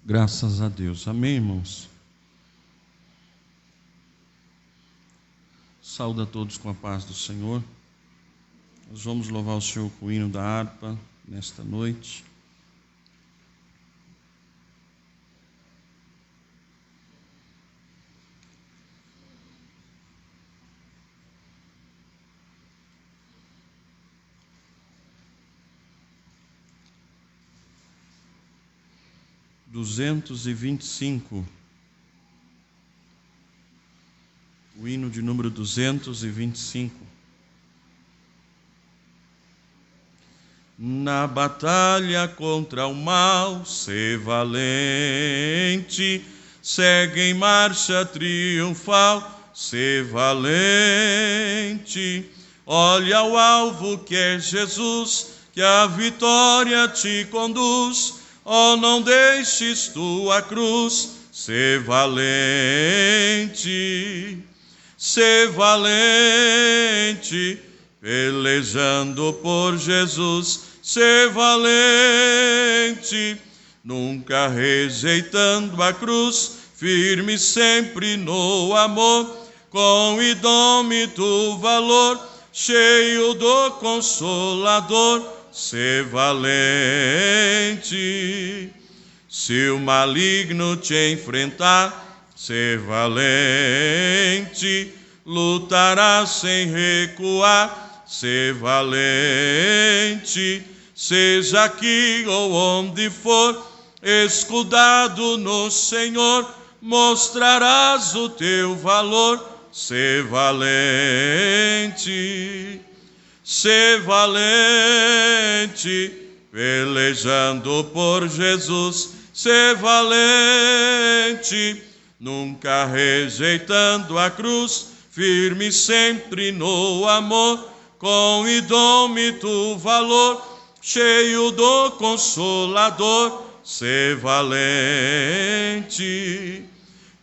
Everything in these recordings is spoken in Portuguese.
Graças a Deus. Amém, irmãos? Saúde a todos com a paz do Senhor. Nós vamos louvar o Senhor com o hino da harpa nesta noite. O hino de número 225. Na batalha contra o mal, sê valente, segue em marcha triunfal, sê valente. Olha ao alvo que é Jesus, que a vitória te conduz. Oh, não deixes tua cruz, sê valente. Sê valente, pelejando por Jesus. Sê valente, nunca rejeitando a cruz, firme sempre no amor, com indômito valor, cheio do Consolador. Sê valente. Se o maligno te enfrentar, sê valente, lutarás sem recuar, sê valente. Seja aqui ou onde for, escudado no Senhor, mostrarás o teu valor, sê valente. Sê valente, pelejando por Jesus. Sê valente, nunca rejeitando a cruz, firme sempre no amor, com indômito valor, cheio do Consolador. Sê valente,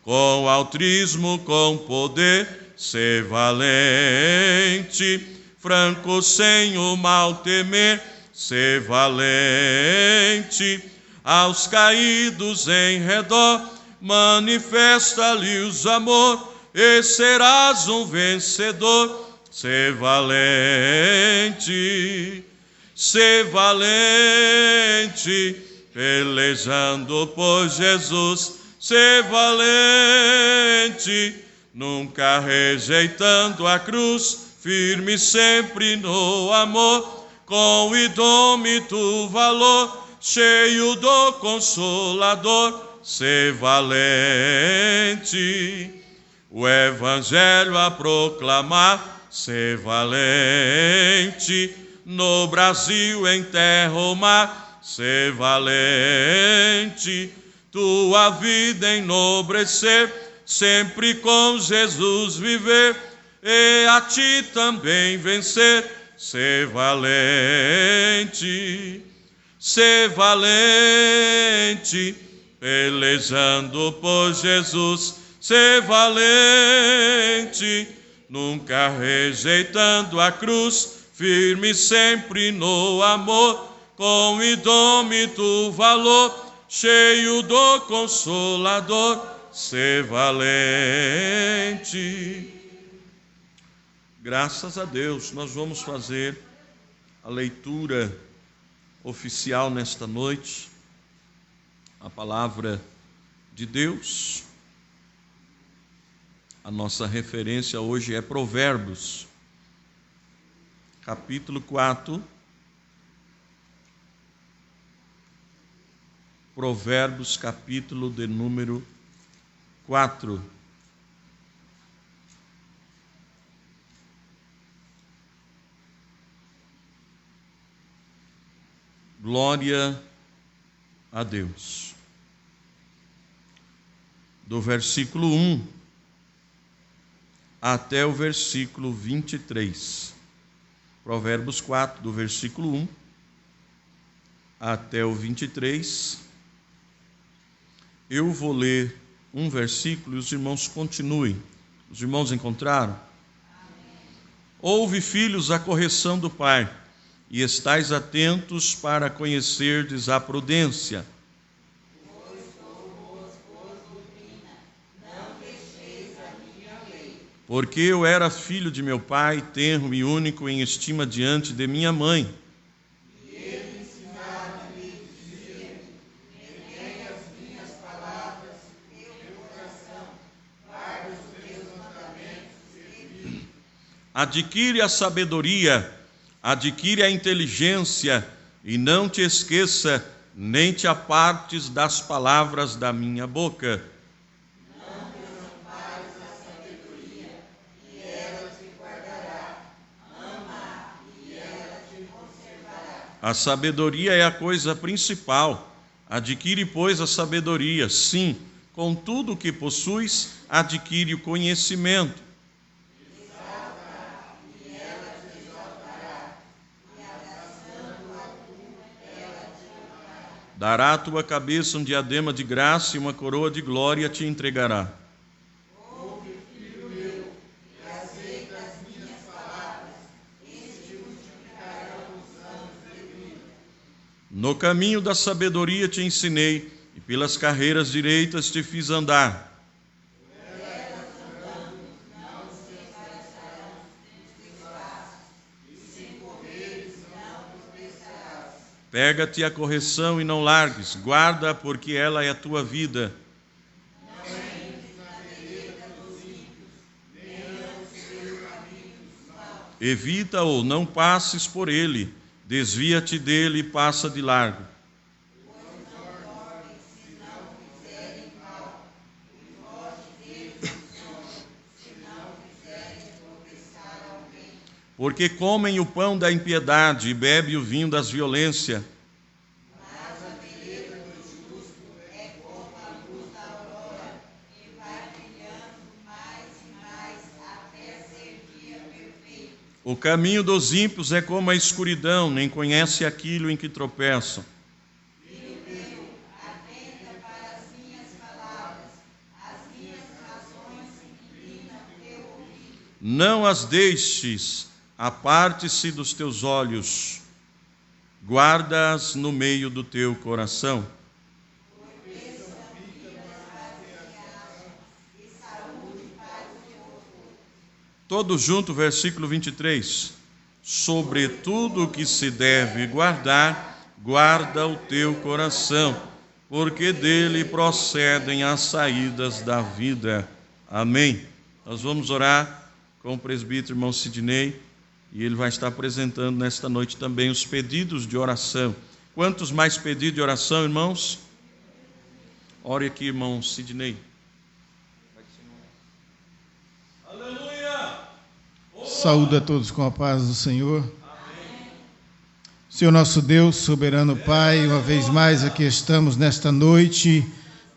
com altruísmo, com poder, sê valente, franco sem o mal temer, sê valente. Aos caídos em redor, manifesta-lhes amor, e serás um vencedor. Sê valente, sê valente, pelejando por Jesus. Sê valente, nunca rejeitando a cruz, firme sempre no amor, com indômito valor, cheio do Consolador. Sê valente, o Evangelho a proclamar. Sê valente, no Brasil, em terra ou mar. Sê valente, tua vida enobrecer, sempre com Jesus viver, e a ti também vencer. Sê valente, sê valente, pelejando por Jesus. Sê valente, nunca rejeitando a cruz, firme sempre no amor, com indômito valor, cheio do Consolador. Sê valente. Graças a Deus, nós vamos fazer a leitura oficial nesta noite, a palavra de Deus. A nossa referência hoje é Provérbios, capítulo 4. Provérbios, capítulo de número 4. Glória a Deus. Do versículo 1 até o versículo 23. Provérbios 4, do versículo 1 até o 23. Eu vou ler um versículo e os irmãos continuem. Os irmãos encontraram? Amém. Ouve, filhos, a correção do pai, e estais atentos para conhecerdes a prudência. Porque eu era filho de meu pai, tenro e único em estima diante de minha mãe. E ele ensinava-me e dizia-me: retém as minhas palavras em teu coração, guarda os meus mandamentos e vive. Adquire a sabedoria, adquire a inteligência, e não te esqueça, nem te apartes das palavras da minha boca. Não desampares a sabedoria, e ela te guardará. Ama-a, e ela te conservará. A sabedoria é a coisa principal. Adquire, pois, a sabedoria. Sim, com tudo o que possuis, adquire o conhecimento. Dará à tua cabeça um diadema de graça e uma coroa de glória te entregará. Ouve, filho meu, e aceita as minhas palavras, eis te multiplicarão os anos de vida. No caminho da sabedoria te ensinei, e pelas carreiras direitas te fiz andar. Pega-te a correção e não largues, guarda, porque ela é a tua vida. Evita-o, não passes por ele, desvia-te dele e passa de largo. Porque comem o pão da impiedade e bebem o vinho das violências. Mas a vereda do justo é como a luz da aurora, que vai brilhando mais e mais até ser dia perfeito. O caminho dos ímpios é como a escuridão, nem conhece aquilo em que tropeçam. Filho meu, atenta para as minhas palavras, as minhas razões inclinam teu ouvido. Não as deixes, aparte-se dos teus olhos, guarda-as no meio do teu coração. Todo junto, versículo 23. Sobre tudo o que se deve guardar, guarda o teu coração, porque dele procedem as saídas da vida. Amém. Nós vamos orar com o presbítero irmão Sidney, e ele vai estar apresentando nesta noite também os pedidos de oração. Quantos mais pedidos de oração, irmãos? Ore aqui, irmão Sidney. Aleluia! Saúde a todos com a paz do Senhor. Amém. Senhor nosso Deus, soberano Pai, uma vez mais aqui estamos nesta noite,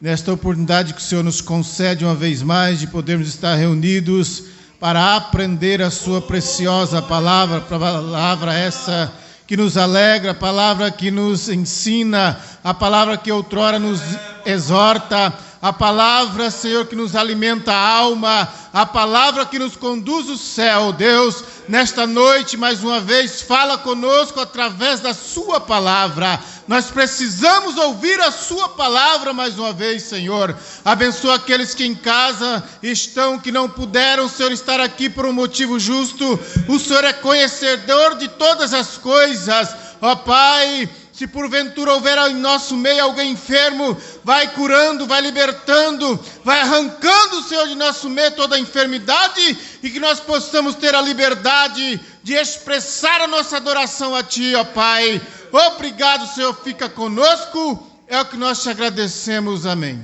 nesta oportunidade que o Senhor nos concede uma vez mais de podermos estar reunidos para aprender a sua preciosa palavra essa que nos alegra, a palavra que nos ensina, a palavra que outrora nos exorta, a palavra, Senhor, que nos alimenta a alma, a palavra que nos conduz ao céu. Deus, nesta noite, mais uma vez, fala conosco através da sua palavra. Nós precisamos ouvir a sua palavra mais uma vez, Senhor. Abençoa aqueles que em casa estão, que não puderam, Senhor, estar aqui por um motivo justo. O Senhor é conhecedor de todas as coisas. Ó Pai, se porventura houver em nosso meio alguém enfermo, vai curando, vai libertando, vai arrancando, Senhor, de nosso meio toda a enfermidade, e que nós possamos ter a liberdade de expressar a nossa adoração a Ti, ó Pai. Obrigado, Senhor, fica conosco, é o que nós te agradecemos, amém.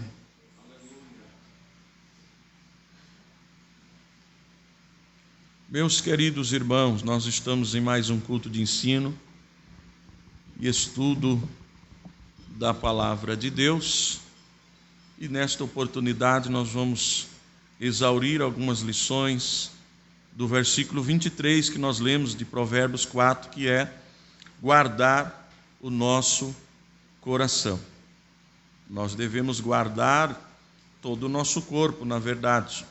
Meus queridos irmãos, nós estamos em mais um culto de ensino e estudo da palavra de Deus, e nesta oportunidade nós vamos exaurir algumas lições do versículo 23 que nós lemos de Provérbios 4, que é guardar o nosso coração. Nós devemos guardar todo o nosso corpo, na verdade,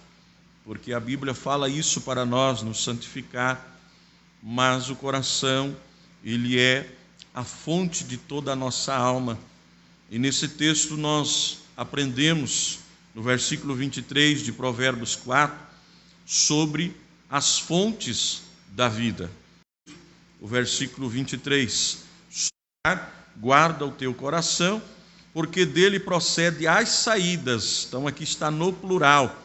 porque a Bíblia fala isso para nós, nos santificar, mas o coração, ele é a fonte de toda a nossa alma. E nesse texto nós aprendemos, no versículo 23 de Provérbios 4, sobre as fontes da vida. O versículo 23, guarda o teu coração, porque dele procede as saídas. Então aqui está no plural.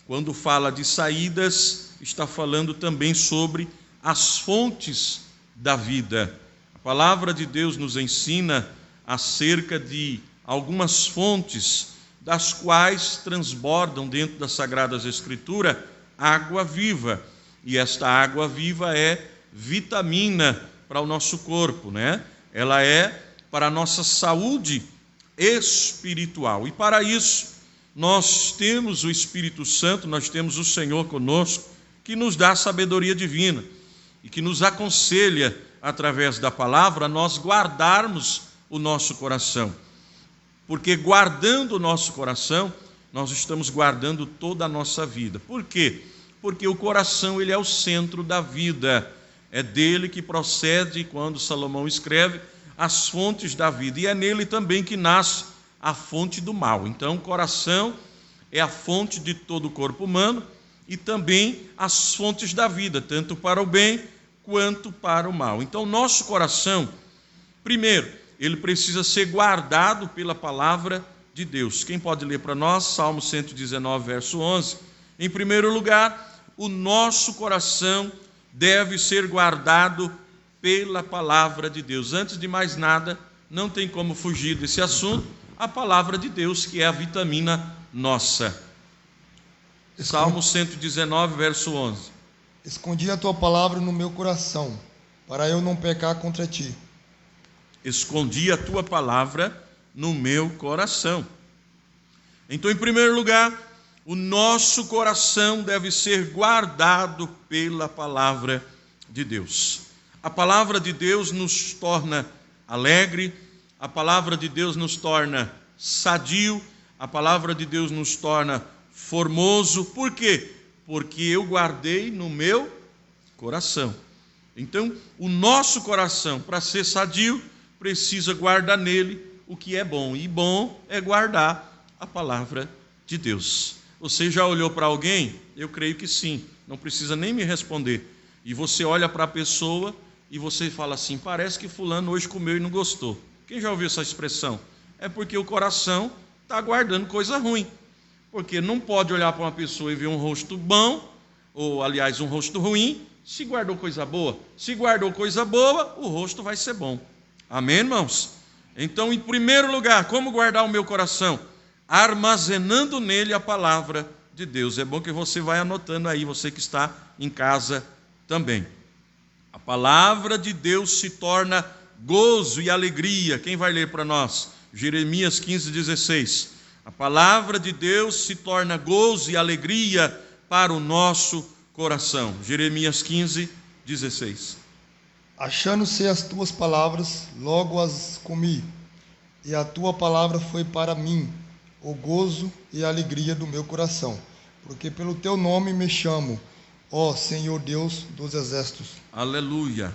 Quando fala de saídas, está falando também sobre as fontes da vida. A palavra de Deus nos ensina acerca de algumas fontes das quais transbordam dentro das Sagradas Escrituras água viva. E esta água viva é vitamina para o nosso corpo, né? Ela é para a nossa saúde espiritual. E para isso, nós temos o Espírito Santo, nós temos o Senhor conosco, que nos dá sabedoria divina e que nos aconselha, através da palavra, nós guardarmos o nosso coração. Porque guardando o nosso coração, nós estamos guardando toda a nossa vida. Por quê? Porque o coração, ele é o centro da vida. É dele que procede, quando Salomão escreve, as fontes da vida. E é nele também que nasce a fonte do mal. Então, o coração é a fonte de todo o corpo humano e também as fontes da vida, tanto para o bem quanto para o mal. Então, nosso coração, primeiro, ele precisa ser guardado pela palavra de Deus. Quem pode ler para nós? Salmo 119, verso 11. Em primeiro lugar, o nosso coração deve ser guardado pela palavra de Deus. Antes de mais nada, não tem como fugir desse assunto, a palavra de Deus, que é a vitamina nossa. Salmo 119, verso 11. Escondi a tua palavra no meu coração, para eu não pecar contra ti. Escondi a tua palavra no meu coração. Então, em primeiro lugar, o nosso coração deve ser guardado pela palavra de Deus. A palavra de Deus nos torna alegre, a palavra de Deus nos torna sadio, a palavra de Deus nos torna formoso. Por quê? Porque eu guardei no meu coração. Então, o nosso coração, para ser sadio, precisa guardar nele o que é bom. E bom é guardar a palavra de Deus. Você já olhou para alguém? Eu creio que sim. Não precisa nem me responder. E você olha para a pessoa e você fala assim: parece que fulano hoje comeu e não gostou. Quem já ouviu essa expressão? É porque o coração está guardando coisa ruim. Porque não pode olhar para uma pessoa e ver um rosto bom, ou aliás um rosto ruim, se guardou coisa boa. Se guardou coisa boa, o rosto vai ser bom. Amém, irmãos? Então, em primeiro lugar, como guardar o meu coração? Armazenando nele a palavra de Deus. É bom que você vai anotando aí, você que está em casa também. A palavra de Deus se torna gozo e alegria. Quem vai ler para nós? Jeremias 15, 16. A palavra de Deus se torna gozo e alegria para o nosso coração. Jeremias 15, 16. Achando-se as tuas palavras, logo as comi, e a tua palavra foi para mim o gozo e a alegria do meu coração, porque pelo teu nome me chamo, ó Senhor Deus dos exércitos. Aleluia.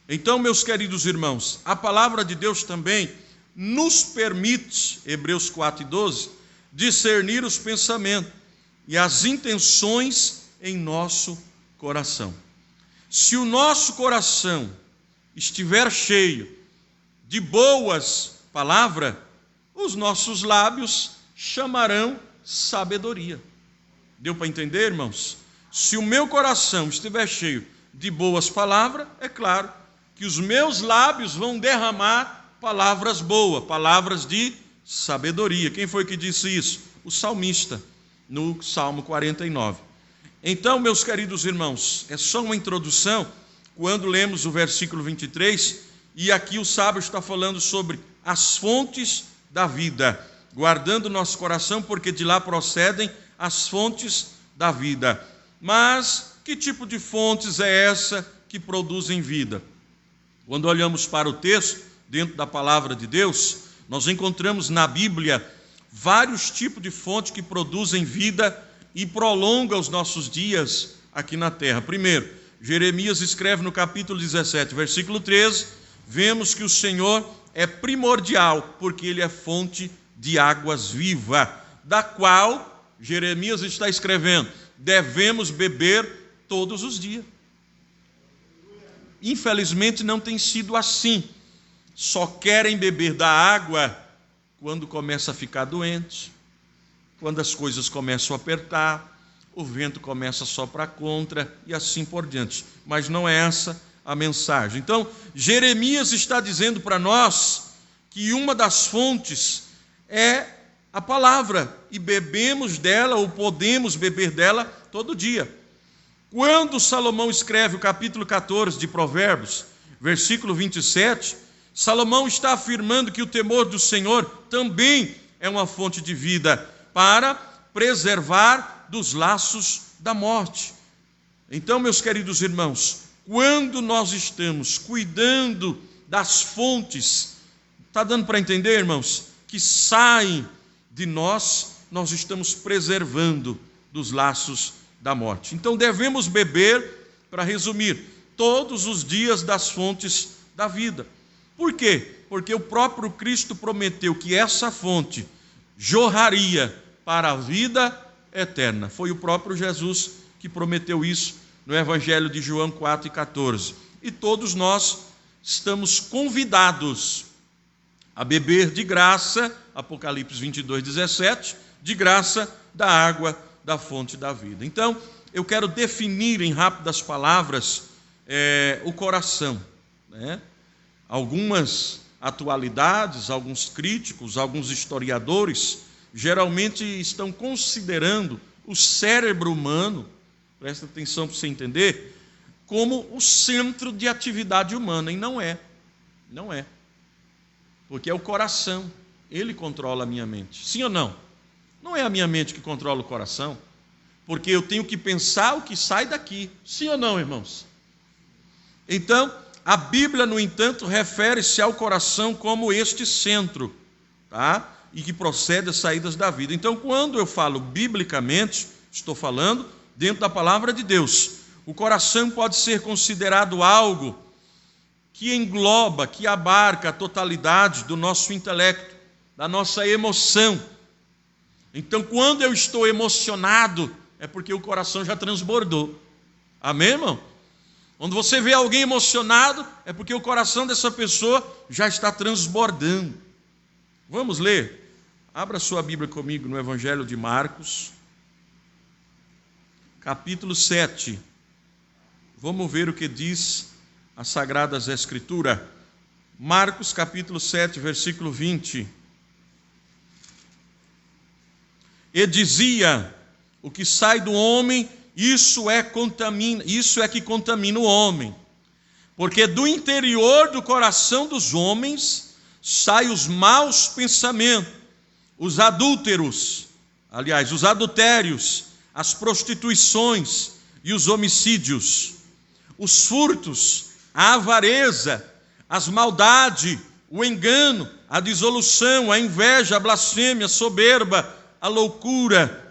Então, meus queridos irmãos, a palavra de Deus também nos permite, Hebreus 4:12, discernir os pensamentos e as intenções em nosso coração. Se o nosso coração estiver cheio de boas palavras, os nossos lábios chamarão sabedoria. Deu para entender, irmãos? Se o meu coração estiver cheio de boas palavras, é claro que os meus lábios vão derramar palavras boas, palavras de sabedoria. Quem foi que disse isso? O salmista, no Salmo 49. Então, meus queridos irmãos, é só uma introdução, quando lemos o versículo 23, e aqui o sábio está falando sobre as fontes da vida, guardando nosso coração, porque de lá procedem as fontes da vida. Mas, que tipo de fontes é essa que produzem vida? Quando olhamos para o texto, dentro da palavra de Deus, nós encontramos na Bíblia vários tipos de fontes que produzem vida e prolongam os nossos dias aqui na terra. Primeiro, Jeremias escreve no capítulo 17, versículo 13, vemos que o Senhor é primordial, porque Ele é fonte de águas vivas, da qual Jeremias está escrevendo: devemos beber todos os dias. Infelizmente não tem sido assim. Só querem beber da água quando começa a ficar doente, quando as coisas começam a apertar, o vento começa a soprar contra e assim por diante. Mas não é essa a mensagem. Então, Jeremias está dizendo para nós que uma das fontes é a palavra, e bebemos dela, ou podemos beber dela todo dia. Quando Salomão escreve o capítulo 14 de Provérbios, versículo 27, Salomão está afirmando que o temor do Senhor também é uma fonte de vida para preservar dos laços da morte. Então, meus queridos irmãos, quando nós estamos cuidando das fontes, está dando para entender, irmãos, que saem de nós, nós estamos preservando dos laços da morte. Então devemos beber, para resumir, todos os dias das fontes da vida. Por quê? Porque o próprio Cristo prometeu que essa fonte jorraria para a vida eterna. Foi o próprio Jesus que prometeu isso no Evangelho de João 4,14. E todos nós estamos convidados a beber de graça, Apocalipse 22:17, de graça da água da fonte da vida. Então, eu quero definir em rápidas palavras o coração, né? Algumas atualidades, alguns críticos, alguns historiadores, geralmente estão considerando o cérebro humano, presta atenção para você entender, como o centro de atividade humana, e não é. Não é. Porque é o coração, ele controla a minha mente. Sim ou não? Não é a minha mente que controla o coração, porque eu tenho que pensar o que sai daqui. Sim ou não, irmãos? Então, a Bíblia, no entanto, refere-se ao coração como este centro, tá? E que procede as saídas da vida. Então, quando eu falo biblicamente, estou falando dentro da palavra de Deus. O coração pode ser considerado algo que engloba, que abarca a totalidade do nosso intelecto, da nossa emoção. Então, quando eu estou emocionado, é porque o coração já transbordou. Amém, irmão? Quando você vê alguém emocionado, é porque o coração dessa pessoa já está transbordando. Vamos ler? Abra sua Bíblia comigo no Evangelho de Marcos, capítulo 7. Vamos ver o que diz as Sagradas Escrituras. Marcos, capítulo 7, versículo 20. E dizia: o que sai do homem, isso é que contamina o homem. Porque do interior do coração dos homens saem os maus pensamentos, os adúlteros, os adultérios, as prostituições e os homicídios, os furtos, a avareza, as maldades, o engano, a dissolução, a inveja, a blasfêmia, a soberba, a loucura.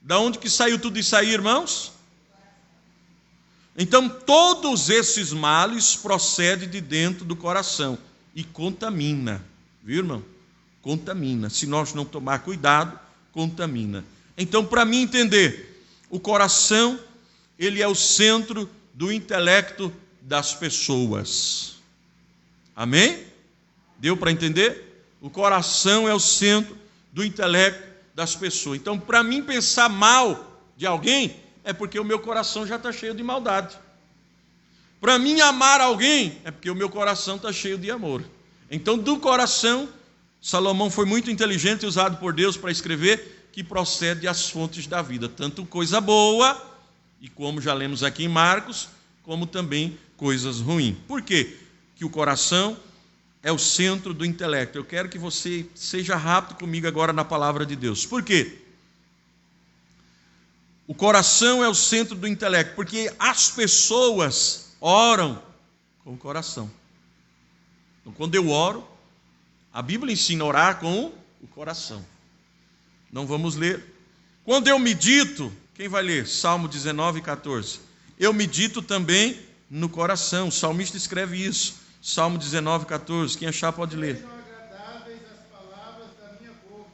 Da onde que saiu tudo isso aí, irmãos? Então, todos esses males procedem de dentro do coração e contamina, viu, irmão? Contamina. Se nós não tomar cuidado, contamina. Então, para mim entender, o coração, ele é o centro do intelecto das pessoas. Amém? Deu para entender? O coração é o centro do intelecto das pessoas. Então, para mim pensar mal de alguém, é porque o meu coração já está cheio de maldade. Para mim amar alguém, é porque o meu coração está cheio de amor. Então, do coração, Salomão foi muito inteligente e usado por Deus para escrever que procede as fontes da vida, tanto coisa boa, e como já lemos aqui em Marcos, como também coisas ruins. Por quê? Que o coração é o centro do intelecto. Eu quero que você seja rápido comigo agora na palavra de Deus. Por quê? O coração é o centro do intelecto, porque as pessoas oram com o coração. Então, quando eu oro, a Bíblia ensina a orar com o coração. Não vamos ler. Quando eu medito, quem vai ler? Salmo 19:14. Eu medito também no coração. O salmista escreve isso. Salmo 19:14. Quem achar pode ler. Sejam agradáveis as palavras da minha boca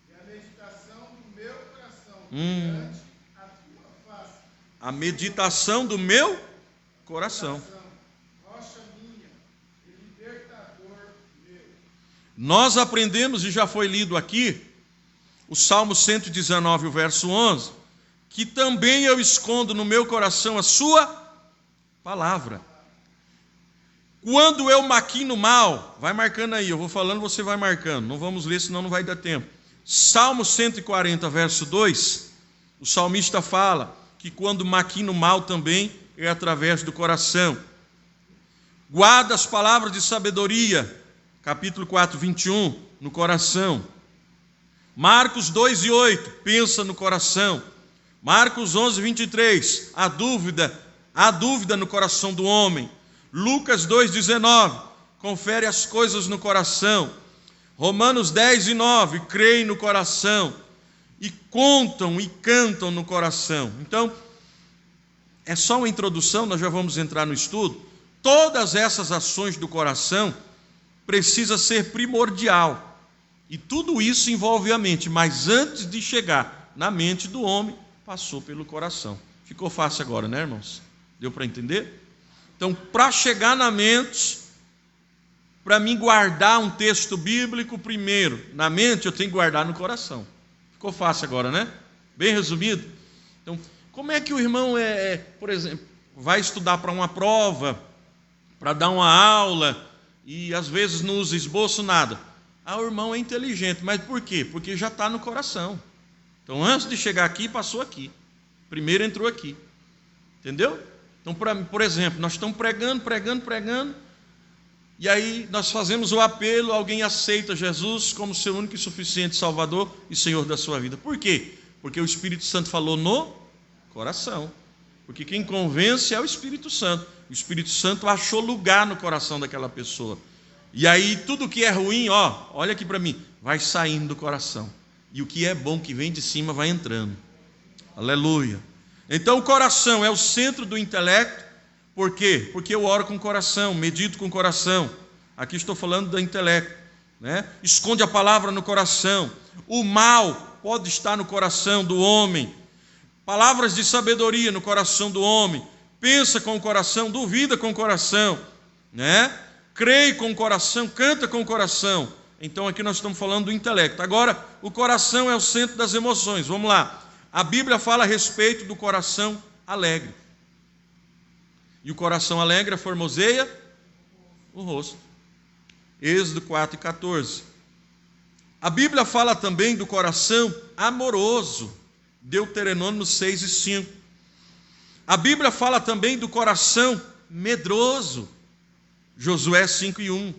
e a meditação do meu coração perante a tua a meditação do meu coração. Nós aprendemos, e já foi lido aqui, o Salmo 119, o verso 11, que também eu escondo no meu coração a sua palavra. Quando eu maquino mal, vai marcando aí, eu vou falando, você vai marcando, não vamos ler, senão não vai dar tempo. Salmo 140, verso 2, o salmista fala que quando maquino mal também é através do coração. Guarda as palavras de sabedoria, capítulo 4, 21, no coração. Marcos 2 e 8, pensa no coração. Marcos 11, 23, há dúvida no coração do homem. Lucas 2, 19, confere as coisas no coração. Romanos 10 e 9, creem no coração. E contam e cantam no coração. Então, é só uma introdução, nós já vamos entrar no estudo. Todas essas ações do coração precisa ser primordial. E tudo isso envolve a mente, mas antes de chegar na mente do homem, passou pelo coração. Ficou fácil agora, né, irmãos? Deu para entender? Então, para chegar na mente, para mim guardar um texto bíblico primeiro na mente, eu tenho que guardar no coração. Ficou fácil agora, né? Bem resumido. Então, como é que o irmão, por exemplo, vai estudar para uma prova, para dar uma aula, e às vezes não usa esboço, nada? Ah, o irmão é inteligente, mas por quê? Porque já está no coração. Então, antes de chegar aqui, passou aqui. Primeiro entrou aqui. Entendeu? Então, por exemplo, nós estamos pregando, e aí nós fazemos o apelo, alguém aceita Jesus como seu único e suficiente Salvador e Senhor da sua vida. Por quê? Porque o Espírito Santo falou no coração. Porque quem convence é o Espírito Santo. O Espírito Santo achou lugar no coração daquela pessoa. E aí tudo que é ruim, olha aqui para mim, vai saindo do coração. E o que é bom que vem de cima vai entrando. Aleluia. Então o coração é o centro do intelecto. Por quê? Porque eu oro com o coração, medito com o coração. Aqui estou falando do intelecto, né? Esconde a palavra no coração. O mal pode estar no coração do homem. Palavras de sabedoria no coração do homem. Pensa com o coração, duvida com o coração, né? Crê com o coração, canta com o coração. Então aqui nós estamos falando do intelecto. Agora, o coração é o centro das emoções. Vamos lá. A Bíblia fala a respeito do coração alegre. E o coração alegre formoseia o rosto. Êxodo 4 e 14. A Bíblia fala também do coração amoroso. Deuteronômio 6 e 5. A Bíblia fala também do coração medroso. Josué 5 e 1.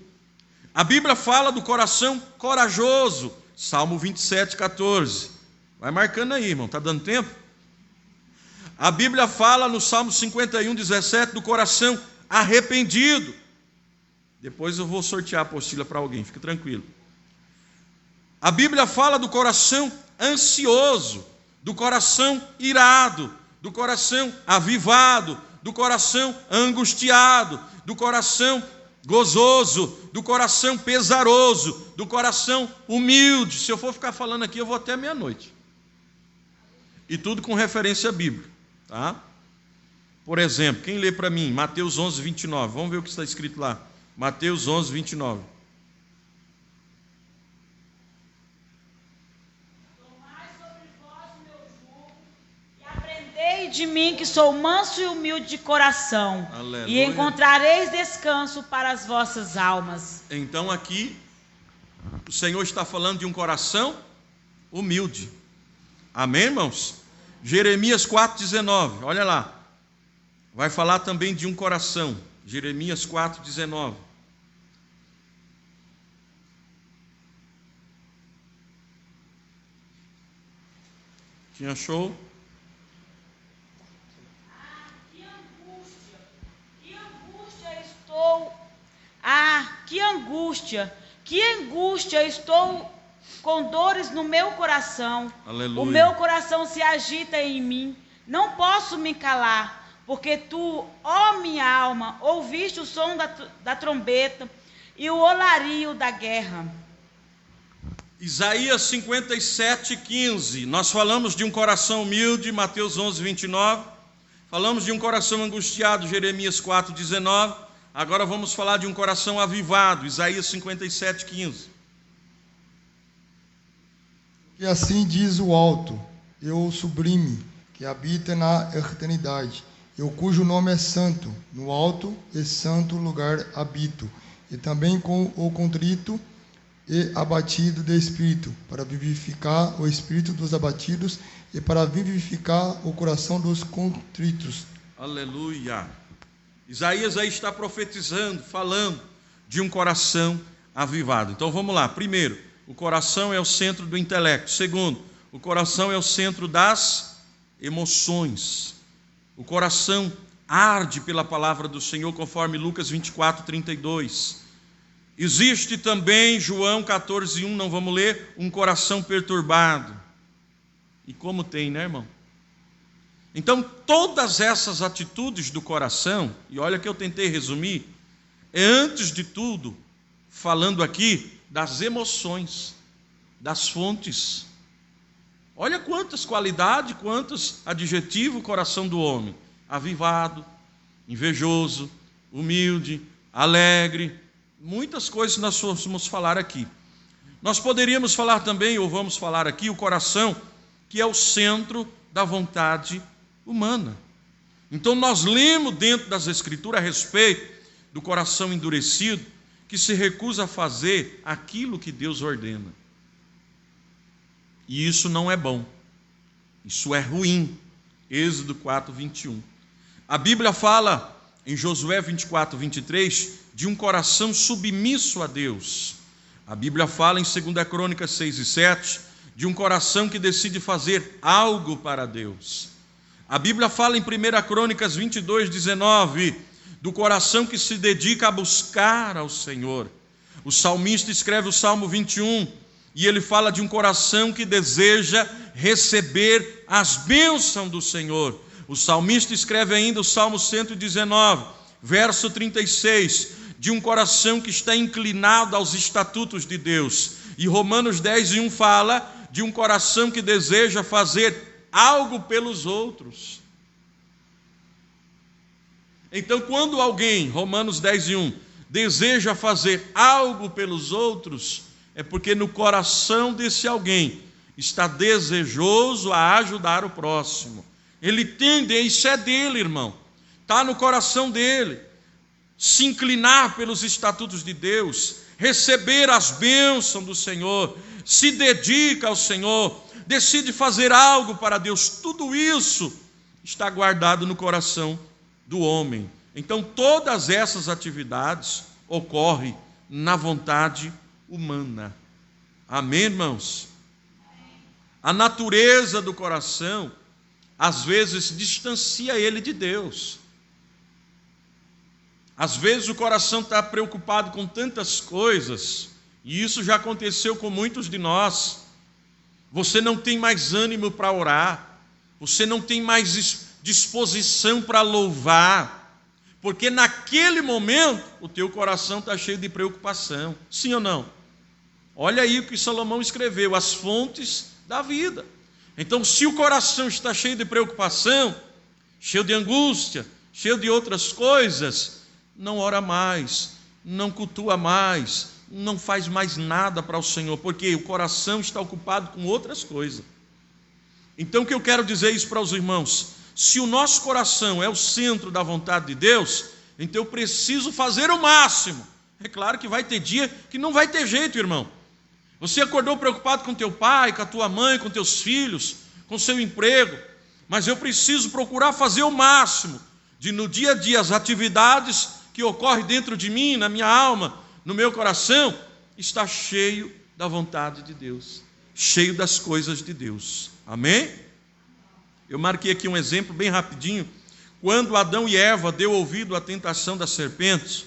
A Bíblia fala do coração corajoso. Salmo 27, 14. Vai marcando aí, irmão, está dando tempo? A Bíblia fala no Salmo 51, 17 do coração arrependido. Depois eu vou sortear a apostila para alguém, fique tranquilo. A Bíblia fala do coração ansioso, do coração irado, do coração avivado, do coração angustiado, do coração gozoso, do coração pesaroso, do coração humilde. Se eu for ficar falando aqui, eu vou até meia-noite. E tudo com referência à Bíblia, tá? Por exemplo, quem lê para mim Mateus 11, 29? Vamos ver o que está escrito lá. Mateus 11, 29. Tomai sobre vós o meu jugo e aprendei de mim, que sou manso e humilde de coração. Aleluia. E encontrareis descanso para as vossas almas. Então aqui o Senhor está falando de um coração humilde. Amém, irmãos? Jeremias 4,19, olha lá. Vai falar também de um coração. Jeremias 4,19. Quem achou? Que angústia estou com dores no meu coração. Aleluia. O meu coração se agita em mim. Não posso me calar, porque tu, ó minha alma, ouviste o som da trombeta e o olario da guerra. Isaías 57, 15. Nós falamos de um coração humilde, Mateus 11, 29. Falamos de um coração angustiado, Jeremias 4,19. Agora vamos falar de um coração avivado, Isaías 57,15. E assim diz o alto, eu o sublime, que habita na eternidade, eu cujo nome é santo, no alto e santo lugar habito, e também com o contrito e abatido de espírito, para vivificar o espírito dos abatidos e para vivificar o coração dos contritos. Aleluia! Isaías aí está profetizando, falando de um coração avivado. Então vamos lá. Primeiro, o coração é o centro do intelecto. Segundo, o coração é o centro das emoções. O coração arde pela palavra do Senhor, conforme Lucas 24:32. Existe também, João 14:1, não vamos ler, um coração perturbado. E como tem, né, irmão? Então, todas essas atitudes do coração, e olha que eu tentei resumir, é antes de tudo, falando aqui das emoções, das fontes. Olha quantas qualidades, quantos adjetivos o coração do homem: avivado, invejoso, humilde, alegre, muitas coisas nós vamos falar aqui. Nós poderíamos falar também, ou vamos falar aqui, o coração, que é o centro da vontade humana. Então nós lemos dentro das Escrituras a respeito do coração endurecido, que se recusa a fazer aquilo que Deus ordena. E isso não é bom, isso é ruim. Êxodo 4:21. A Bíblia fala em Josué 24:23 de um coração submisso a Deus. A Bíblia fala em 2 Crônicas 6:7 de um coração que decide fazer algo para Deus. A Bíblia fala em 1 Crônicas 22:19 do coração que se dedica a buscar ao Senhor. O salmista escreve o Salmo 21 e ele fala de um coração que deseja receber as bênçãos do Senhor. O salmista escreve ainda o Salmo 119, verso 36, de um coração que está inclinado aos estatutos de Deus. E Romanos 10:1 fala de um coração que deseja fazer algo pelos outros. Então, quando alguém, Romanos 10:1, deseja fazer algo pelos outros, é porque no coração desse alguém está desejoso a ajudar o próximo. Ele tem, isso é dele, irmão. Está no coração dele. Se inclinar pelos estatutos de Deus, receber as bênçãos do Senhor, se dedica ao Senhor, decide fazer algo para Deus. Tudo isso está guardado no coração do homem. Então, todas essas atividades ocorrem na vontade humana. Amém, irmãos? A natureza do coração, às vezes, distancia ele de Deus. Às vezes o coração está preocupado com tantas coisas, e isso já aconteceu com muitos de nós. Você não tem mais ânimo para orar, você não tem mais disposição para louvar, porque naquele momento o teu coração está cheio de preocupação. Sim ou não? Olha aí o que Salomão escreveu, as fontes da vida. Então, se o coração está cheio de preocupação, cheio de angústia, cheio de outras coisas, não ora mais, não cultua mais, não faz mais nada para o Senhor, porque o coração está ocupado com outras coisas. Então, o que eu quero dizer isso para os irmãos? Se o nosso coração é o centro da vontade de Deus, então eu preciso fazer o máximo. É claro que vai ter dia que não vai ter jeito, irmão. Você acordou preocupado com teu pai, com a tua mãe, com teus filhos, com seu emprego, mas eu preciso procurar fazer o máximo de, no dia a dia, as atividades que ocorrem dentro de mim, na minha alma, no meu coração, está cheio da vontade de Deus, cheio das coisas de Deus. Amém? Eu marquei aqui um exemplo bem rapidinho. Quando Adão e Eva deu ouvido à tentação da serpente,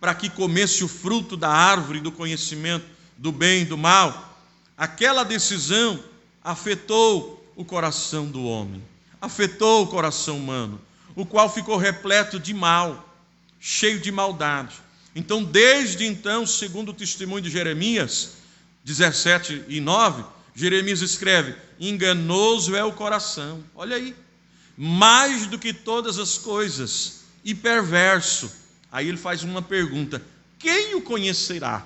para que comesse o fruto da árvore do conhecimento do bem e do mal, aquela decisão afetou o coração do homem, afetou o coração humano, o qual ficou repleto de mal, cheio de maldade. Então, desde então, segundo o testemunho de Jeremias 17:9, Jeremias escreve: enganoso é o coração. Olha aí, mais do que todas as coisas, e perverso. Aí ele faz uma pergunta: quem o conhecerá?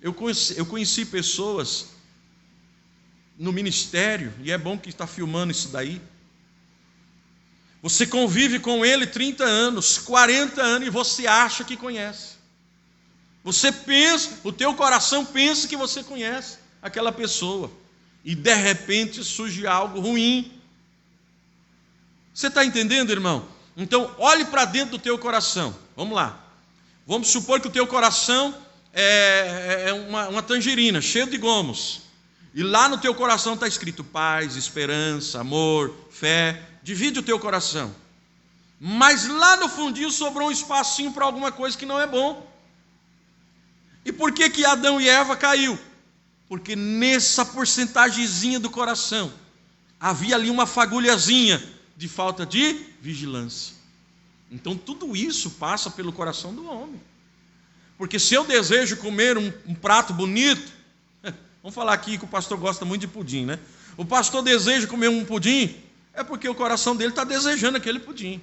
Eu conheci pessoas no ministério, e é bom que está filmando isso daí. Você convive com ele 30 anos, 40 anos, e você acha que conhece. Você pensa, o teu coração pensa que você conhece aquela pessoa, e de repente surge algo ruim. Você está entendendo, irmão? Então, olhe para dentro do teu coração. Vamos lá. Vamos supor que o teu coração é uma tangerina, cheia de gomos. E lá no teu coração está escrito paz, esperança, amor, fé. Divide o teu coração. Mas lá no fundinho sobrou um espacinho para alguma coisa que não é bom. E por que Adão e Eva caiu? Porque nessa porcentagemzinha do coração havia ali uma fagulhazinha de falta de vigilância. Então tudo isso passa pelo coração do homem. Porque se eu desejo comer um prato bonito, vamos falar aqui que o pastor gosta muito de pudim, né? O pastor deseja comer um pudim, é porque o coração dele está desejando aquele pudim.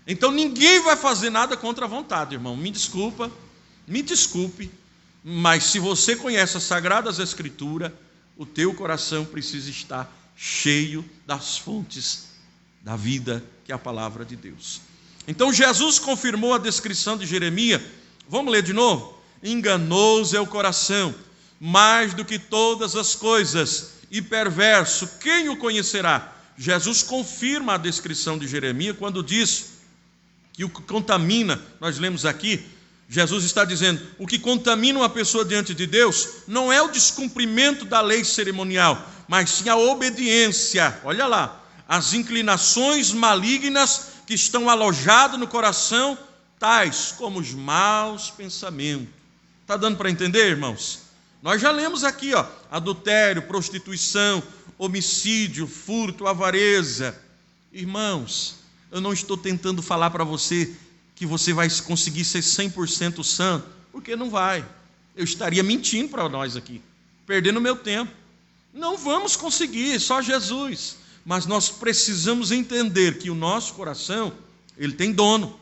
Então ninguém vai fazer nada contra a vontade, irmão. Me desculpe, mas se você conhece as Sagradas Escrituras, o teu coração precisa estar cheio das fontes da vida, que é a palavra de Deus. Então Jesus confirmou a descrição de Jeremias. Vamos ler de novo? Enganoso é o coração, mais do que todas as coisas, e perverso, quem o conhecerá? Jesus confirma a descrição de Jeremias quando diz que o que contamina, nós lemos aqui, Jesus está dizendo, o que contamina uma pessoa diante de Deus não é o descumprimento da lei cerimonial, mas sim a obediência, olha lá, as inclinações malignas que estão alojadas no coração, tais como os maus pensamentos. Está dando para entender, irmãos? Nós já lemos aqui, adultério, prostituição, homicídio, furto, avareza. Irmãos, eu não estou tentando falar para você que você vai conseguir ser 100% santo, porque não vai. Eu estaria mentindo para nós aqui, perdendo meu tempo. Não vamos conseguir, só Jesus. Mas nós precisamos entender que o nosso coração, ele tem dono.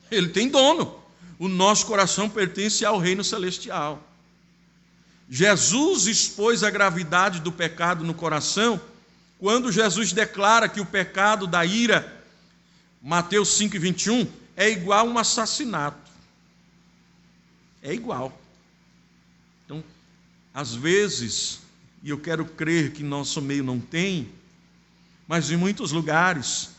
Ele tem dono. O nosso coração pertence ao reino celestial. Jesus expôs a gravidade do pecado no coração quando Jesus declara que o pecado da ira, Mateus 5:21, é igual a um assassinato. É igual. Então, às vezes, e eu quero crer que nosso meio não tem, mas em muitos lugares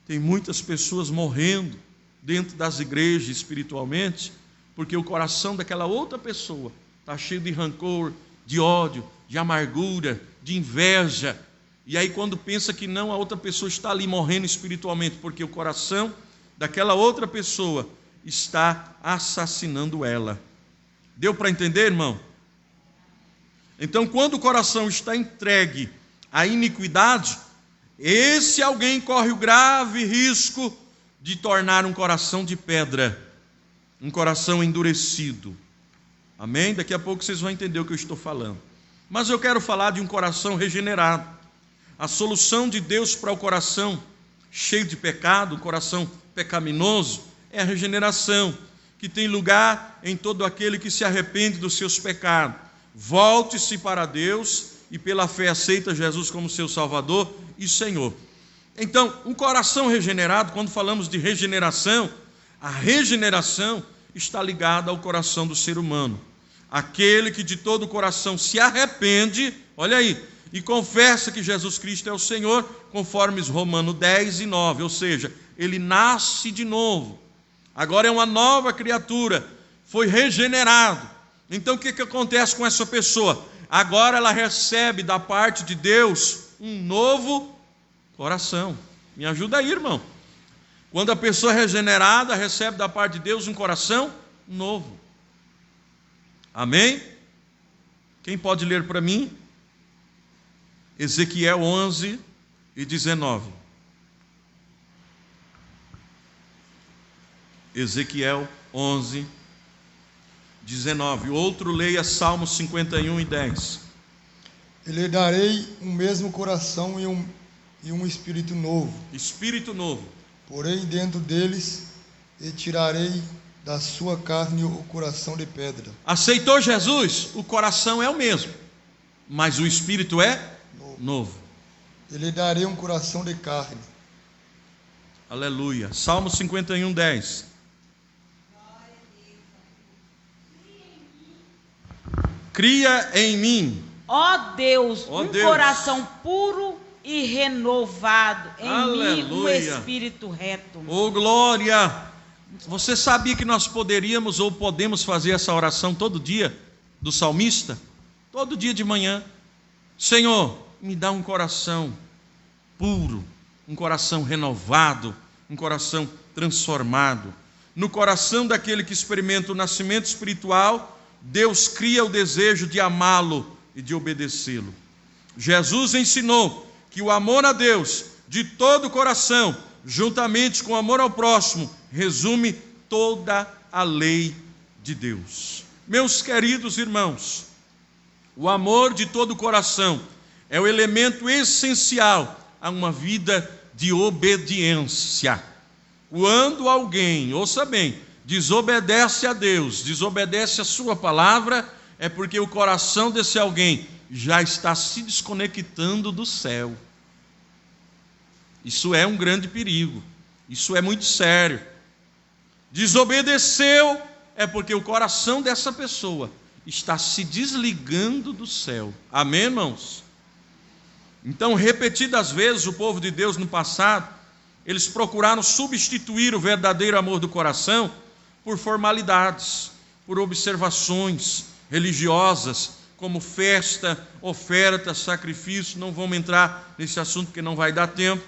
tem muitas pessoas morrendo dentro das igrejas espiritualmente, porque o coração daquela outra pessoa está cheio de rancor, de ódio, de amargura, de inveja. E aí quando pensa que não, a outra pessoa está ali morrendo espiritualmente, porque o coração daquela outra pessoa está assassinando ela. Deu para entender, irmão? Então, quando o coração está entregue à iniquidade, esse alguém corre o grave risco de tornar um coração de pedra, um coração endurecido. Amém? Daqui a pouco vocês vão entender o que eu estou falando. Mas eu quero falar de um coração regenerado. A solução de Deus para o coração cheio de pecado, o coração pecaminoso, é a regeneração, que tem lugar em todo aquele que se arrepende dos seus pecados. Volte-se para Deus e pela fé aceita Jesus como seu Salvador e Senhor. Então, um coração regenerado, quando falamos de regeneração, a regeneração está ligada ao coração do ser humano. Aquele que de todo o coração se arrepende, olha aí, e confessa que Jesus Cristo é o Senhor, conforme Romanos 10:9, ou seja, ele nasce de novo. Agora é uma nova criatura, foi regenerado. Então o que acontece com essa pessoa? Agora ela recebe da parte de Deus um novo coração. Me ajuda aí, irmão. Quando a pessoa é regenerada, recebe da parte de Deus um coração novo. Amém? Quem pode ler para mim? Ezequiel 11:19. Ezequiel 11:19. Outro leia Salmo 51:10. E lhe darei um mesmo coração e um espírito novo. Espírito novo. Porém, dentro deles, e tirarei da sua carne o coração de pedra. Aceitou Jesus? O coração é o mesmo, mas o espírito é novo. E lhe darei um coração de carne. Aleluia. Salmo 51, 10. Cria em mim, Ó Deus, Ó um Deus, coração puro e renovado em mim, um Aleluia. espírito reto. oh glória. Você sabia que nós poderíamos ou podemos fazer essa oração todo dia do salmista? Todo dia de manhã. Senhor, me dá um coração puro, um coração renovado, um coração transformado. No coração daquele que experimenta o nascimento espiritual, Deus cria o desejo de amá-lo e de obedecê-lo. Jesus ensinou que o amor a Deus de todo o coração, juntamente com o amor ao próximo, resume toda a lei de Deus. Meus queridos irmãos, o amor de todo o coração é o elemento essencial a uma vida de obediência. Quando alguém, ouça bem, desobedece a Deus, desobedece a sua palavra, é porque o coração desse alguém já está se desconectando do céu. Isso é um grande perigo, isso é muito sério. Desobedeceu é porque o coração dessa pessoa está se desligando do céu. Amém, irmãos? Então, repetidas vezes, o povo de Deus no passado, eles procuraram substituir o verdadeiro amor do coração por formalidades, por observações religiosas, como festa, oferta, sacrifício. Não vamos entrar nesse assunto porque não vai dar tempo.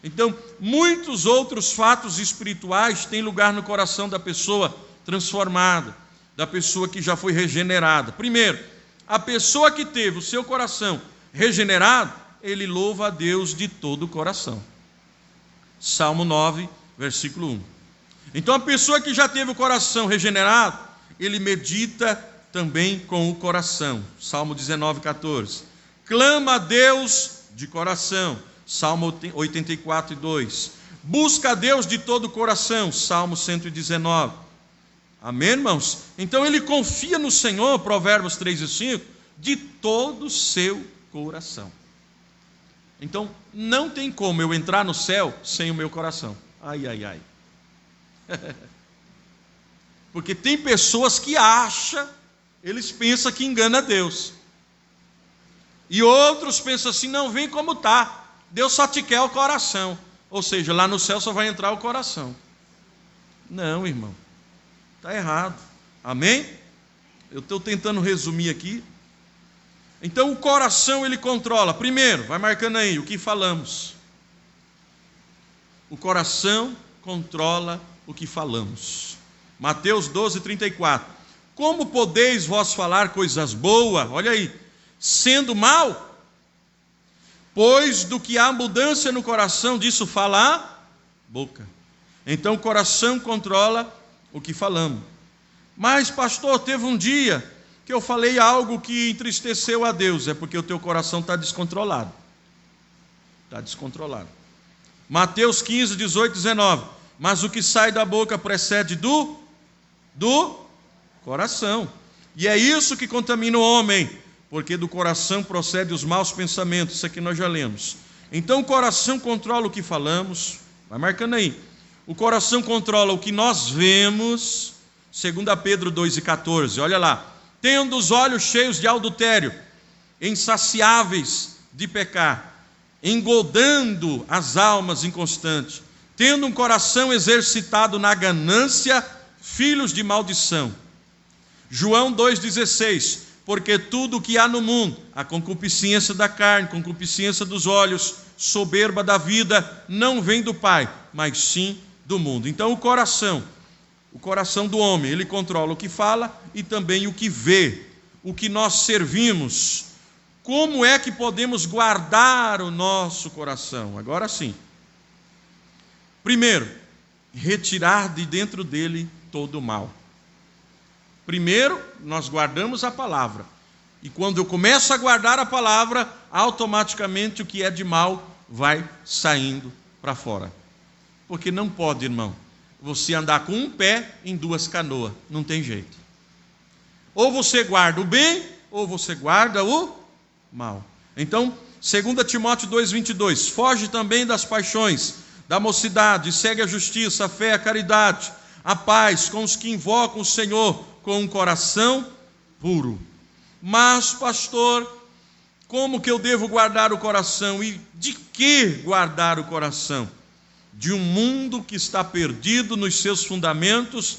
Então, muitos outros fatos espirituais têm lugar no coração da pessoa transformada, da pessoa que já foi regenerada. Primeiro, a pessoa que teve o seu coração regenerado, ele louva a Deus de todo o coração. Salmo 9, versículo 1. Então, a pessoa que já teve o coração regenerado, ele medita também com o coração. Salmo 19, 14. Clama a Deus de coração. Salmo 84, 2. Busca a Deus de todo o coração. Salmo 119. Amém, irmãos? Então, ele confia no Senhor, Provérbios 3 e 5, de todo o seu coração. Então, não tem como eu entrar no céu sem o meu coração. Ai, ai, ai. Porque tem pessoas que acham, eles pensam que engana Deus. E outros pensam assim, não, vem como está. Deus só te quer o coração. Ou seja, lá no céu só vai entrar o coração. Não, irmão. Está errado. Amém? Eu estou tentando resumir aqui. Então o coração ele controla. Primeiro, vai marcando aí o que falamos. O coração controla o que falamos. Mateus 12, 34. Como podeis vós falar coisas boas, olha aí, sendo mal? Pois do que há abundância no coração, disso fala a boca. Então o coração controla o que falamos. Mas pastor, teve um dia que eu falei algo que entristeceu a Deus. É porque o teu coração está descontrolado. Está descontrolado. Mateus 15, 18, 19. Mas o que sai da boca precede do coração. E é isso que contamina o homem, porque do coração procedem os maus pensamentos. Isso aqui nós já lemos. Então o coração controla o que falamos. Vai marcando aí. O coração controla o que nós vemos. 2 Pedro 2 e 14. Olha lá. Tendo os olhos cheios de adultério, insaciáveis de pecar, engodando as almas inconstantes, tendo um coração exercitado na ganância, filhos de maldição. João 2,16. Porque tudo o que há no mundo, a concupiscência da carne, concupiscência dos olhos, soberba da vida, não vem do Pai, mas sim do mundo. Então o coração do homem, ele controla o que fala e também o que vê, o que nós servimos. Como é que podemos guardar o nosso coração? Agora sim. Primeiro, retirar de dentro dele todo o mal. Primeiro, nós guardamos a palavra. E quando eu começo a guardar a palavra, automaticamente o que é de mal vai saindo para fora. Porque não pode, irmão, você andar com um pé em duas canoas. Não tem jeito. Ou você guarda o bem, ou você guarda o mal. Então, 2 Timóteo 2,22, foge também das paixões da mocidade, segue a justiça, a fé, a caridade, a paz com os que invocam o Senhor com um coração puro. Mas, pastor, como que eu devo guardar o coração? E de que guardar o coração? De um mundo que está perdido nos seus fundamentos,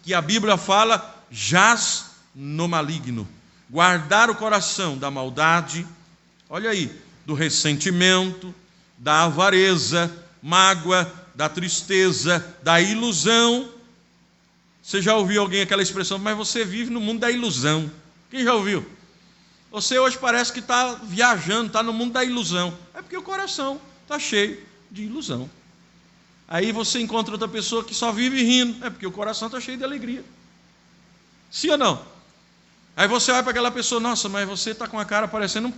que a Bíblia fala, jaz no maligno. Guardar o coração da maldade, olha aí, do ressentimento, da avareza, mágoa, da tristeza, da ilusão. Você já ouviu alguém aquela expressão, mas você vive no mundo da ilusão. Quem já ouviu? Você hoje parece que está viajando, está no mundo da ilusão. É porque o coração está cheio de ilusão. Aí você encontra outra pessoa que só vive rindo. É porque o coração está cheio de alegria. Sim ou não? Aí você vai para aquela pessoa, nossa, mas você está com a cara parecendo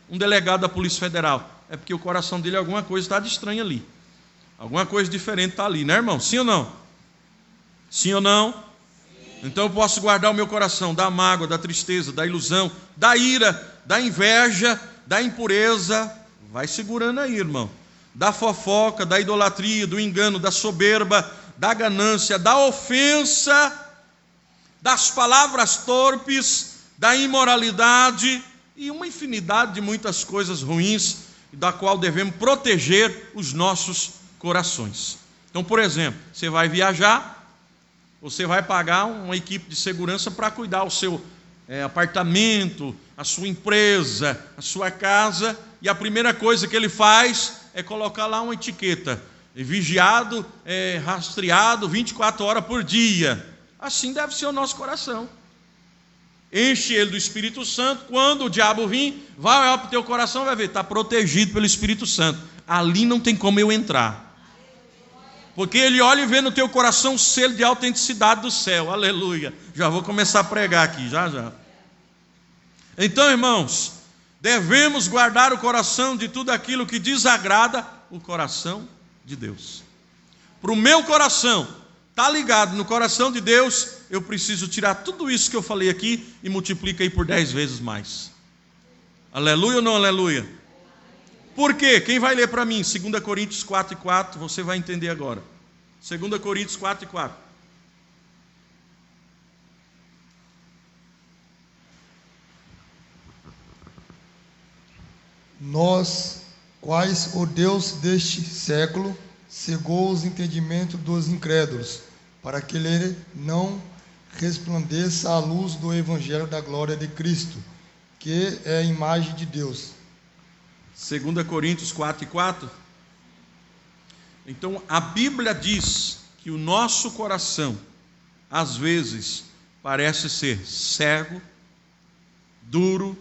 um delegado da Polícia Federal. É porque o coração dele, alguma coisa está de estranho ali. Alguma coisa diferente está ali, né, irmão? Sim ou não? Sim ou não? Sim. Então eu posso guardar o meu coração da mágoa, da tristeza, da ilusão, da ira, da inveja, da impureza. Vai segurando aí, irmão. Da fofoca, da idolatria, do engano, da soberba, da ganância, da ofensa, das palavras torpes, da imoralidade e uma infinidade de muitas coisas ruins, da qual devemos proteger os nossos corações. Então, por exemplo, você vai viajar, você vai pagar uma equipe de segurança para cuidar do seu apartamento, a sua empresa, a sua casa, e a primeira coisa que ele faz é colocar lá uma etiqueta, vigiado, rastreado 24 horas por dia. Assim deve ser o nosso coração. Enche ele do Espírito Santo. Quando o diabo vir, vai olhar para o teu coração, vai ver, está protegido pelo Espírito Santo. Ali não tem como eu entrar. Porque ele olha e vê no teu coração o selo de autenticidade do céu. Aleluia. Já vou começar a pregar aqui, já. Então, irmãos, devemos guardar o coração de tudo aquilo que desagrada o coração de Deus. Para o meu coração está ligado no coração de Deus, eu preciso tirar tudo isso que eu falei aqui e multiplica aí por 10 vezes mais. Aleluia ou não aleluia? Por quê? Quem vai ler para mim? 2 Coríntios 4:4, você vai entender agora. 2 Coríntios 4:4. Nós, quais o Deus deste século, cegou os entendimentos dos incrédulos, para que ele não resplandeça a luz do Evangelho da glória de Cristo, que é a imagem de Deus. 2 Coríntios 4:4. Então, a Bíblia diz que o nosso coração, às vezes, parece ser cego, duro,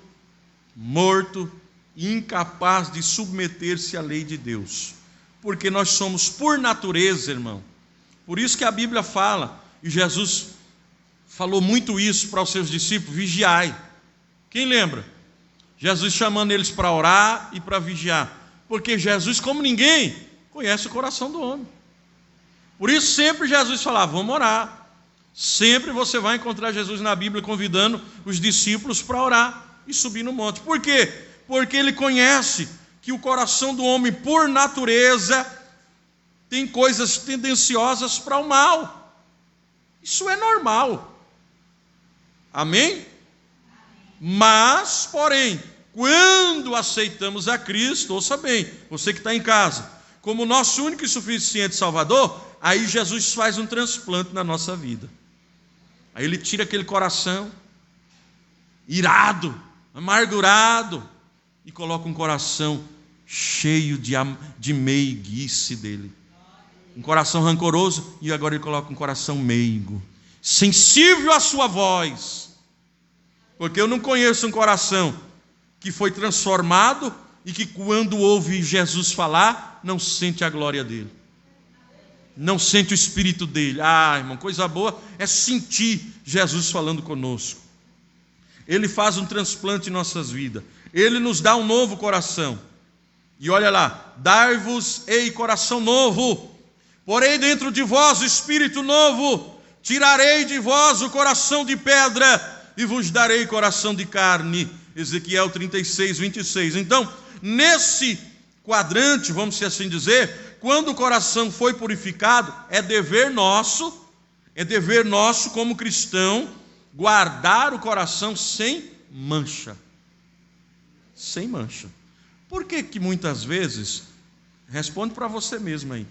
morto, incapaz de submeter-se à lei de Deus. Porque nós somos, por natureza, irmão. Por isso que a Bíblia fala, e Jesus falou muito isso para os seus discípulos, vigiai. Quem lembra? Jesus chamando eles para orar e para vigiar. Porque Jesus, como ninguém, conhece o coração do homem. Por isso sempre Jesus falava, vamos orar. Sempre você vai encontrar Jesus na Bíblia convidando os discípulos para orar e subir no monte. Por quê? Porque ele conhece que o coração do homem, por natureza, tem coisas tendenciosas para o mal. Isso é normal. Amém? Mas, porém, quando aceitamos a Cristo, ouça bem, você que está em casa, como nosso único e suficiente Salvador, aí Jesus faz um transplante na nossa vida. Aí ele tira aquele coração irado, amargurado, e coloca um coração cheio de meiguice dele. Um coração rancoroso, e agora ele coloca um coração meigo, sensível à sua voz. Porque eu não conheço um coração que foi transformado e que quando ouve Jesus falar, não sente a glória dele. Não sente o Espírito dele. Ah, irmão, coisa boa é sentir Jesus falando conosco. Ele faz um transplante em nossas vidas. Ele nos dá um novo coração. E olha lá, dar-vos, ei, coração novo, porei dentro de vós espírito novo, tirarei de vós o coração de pedra e vos darei coração de carne. Ezequiel 36, 26. Então, nesse quadrante, vamos assim dizer, quando o coração foi purificado, é dever nosso como cristão, guardar o coração sem mancha. Sem mancha. Por que que muitas vezes, responde para você mesmo aí,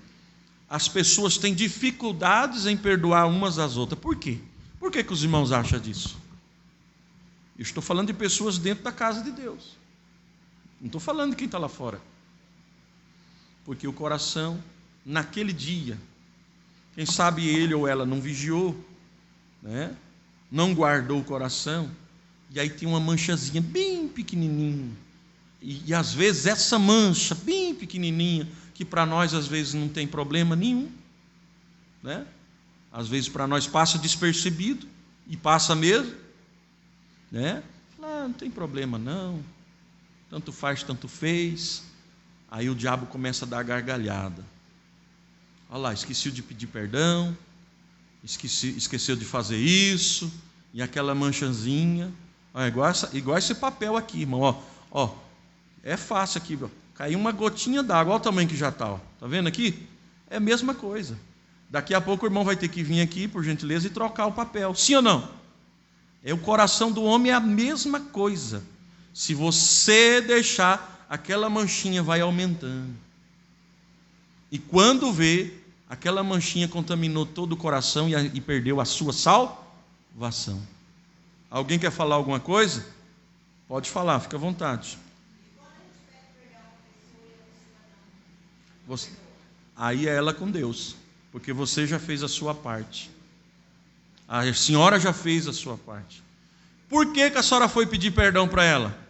as pessoas têm dificuldades em perdoar umas às outras? Por quê? Por que que os irmãos acham disso? Eu estou falando de pessoas dentro da casa de Deus. Não estou falando de quem está lá fora. Porque o coração, naquele dia, quem sabe ele ou ela não vigiou, né? Não guardou o coração, e aí tem uma manchazinha bem pequenininha. E às vezes essa mancha bem pequenininha, que para nós às vezes não tem problema nenhum, né? Às vezes para nós passa despercebido, e passa mesmo, né? Não tem problema não, tanto faz, tanto fez. Aí o diabo começa a dar gargalhada. Olha lá, esqueceu de pedir perdão, esqueceu de fazer isso, e aquela manchazinha, igual esse papel aqui, irmão, ó, é fácil aqui, ó, caiu uma gotinha d'água, olha o tamanho que já está, ó. Tá vendo aqui? É a mesma coisa. Daqui a pouco o irmão vai ter que vir aqui, por gentileza, e trocar o papel, sim ou não? O coração do homem é a mesma coisa. Se você deixar, aquela manchinha vai aumentando. E quando vê, aquela manchinha contaminou todo o coração e perdeu a sua salvação. Alguém quer falar alguma coisa? Pode falar, fica à vontade. Aí é ela com Deus, porque você já fez a sua parte. A senhora já fez a sua parte. Por que que a senhora foi pedir perdão para ela?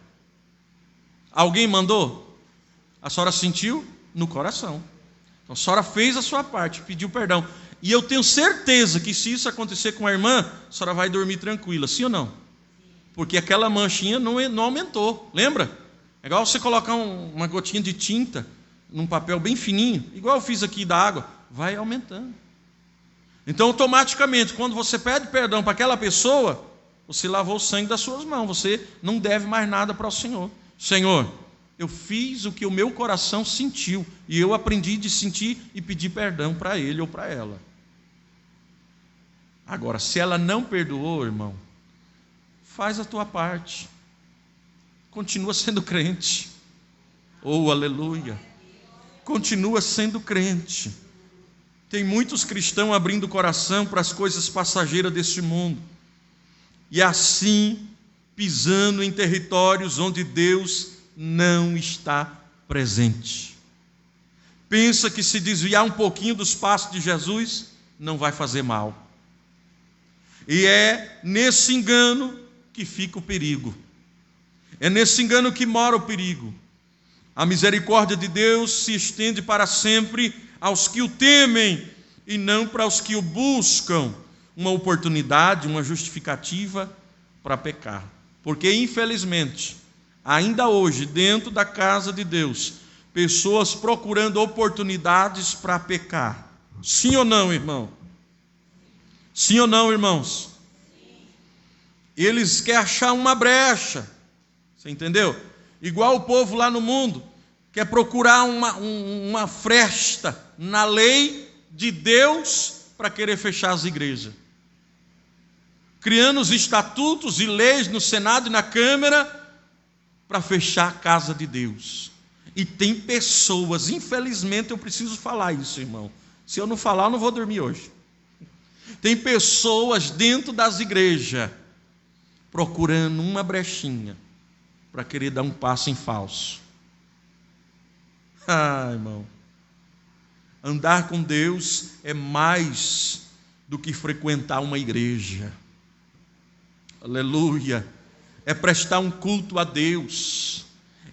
Alguém mandou? A senhora sentiu no coração. Então a senhora fez a sua parte, pediu perdão. E eu tenho certeza que se isso acontecer com a irmã, a senhora vai dormir tranquila, sim ou não? Porque aquela manchinha não aumentou, lembra? É igual você colocar uma gotinha de tinta num papel bem fininho, igual eu fiz aqui da água, vai aumentando. Então automaticamente, quando você pede perdão para aquela pessoa, você lavou o sangue das suas mãos, você não deve mais nada para o Senhor. Senhor, eu fiz o que o meu coração sentiu, e eu aprendi de sentir e pedir perdão para ele ou para ela. Agora, se ela não perdoou, irmão, faz a tua parte, continua sendo crente, oh aleluia, continua sendo crente. Tem muitos cristãos abrindo o coração para as coisas passageiras deste mundo, e assim pisando em territórios onde Deus não está presente. Pensa que se desviar um pouquinho dos passos de Jesus, não vai fazer mal. E é nesse engano que fica o perigo. É nesse engano que mora o perigo. A misericórdia de Deus se estende para sempre aos que o temem, e não para os que o buscam uma oportunidade, uma justificativa para pecar. Porque, infelizmente, ainda hoje, dentro da casa de Deus, pessoas procurando oportunidades para pecar. Sim ou não, irmão? Sim ou não, irmãos? Eles querem achar uma brecha. Você entendeu? Igual o povo lá no mundo quer procurar uma fresta na lei de Deus para querer fechar as igrejas. Criando os estatutos e leis no Senado e na Câmara para fechar a casa de Deus. E tem pessoas, infelizmente eu preciso falar isso, irmão. Se eu não falar, eu não vou dormir hoje. Tem pessoas dentro das igrejas procurando uma brechinha para querer dar um passo em falso. Irmão, andar com Deus é mais do que frequentar uma igreja. Aleluia. É prestar um culto a Deus,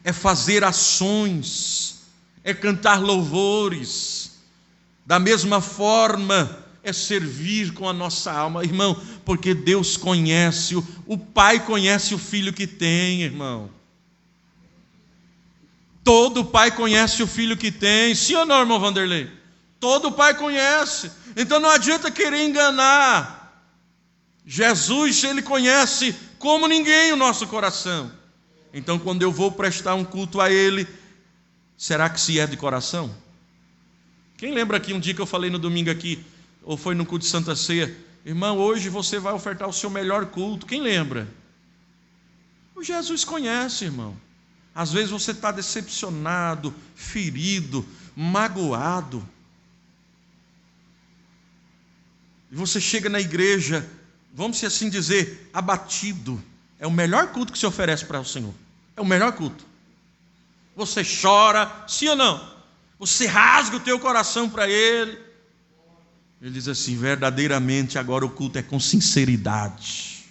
é fazer ações, é cantar louvores. Da mesma forma é servir com a nossa alma, irmão, porque Deus conhece, o pai conhece o filho que tem, irmão. Todo pai conhece o filho que tem, sim ou não, irmão Vanderlei? Todo pai conhece, então não adianta querer enganar. Jesus, ele conhece como ninguém o nosso coração. Então, quando eu vou prestar um culto a ele, será que se é de coração? Quem lembra aqui um dia que eu falei no domingo aqui, ou foi no culto de Santa Ceia, irmão, hoje você vai ofertar o seu melhor culto? Quem lembra? O Jesus conhece, irmão. Às vezes você está decepcionado, ferido, magoado. E você chega na igreja, vamos assim dizer, abatido. É o melhor culto que se oferece para o Senhor. É o melhor culto. Você chora, sim ou não? Você rasga o teu coração para Ele. Ele diz assim, verdadeiramente agora o culto é com sinceridade.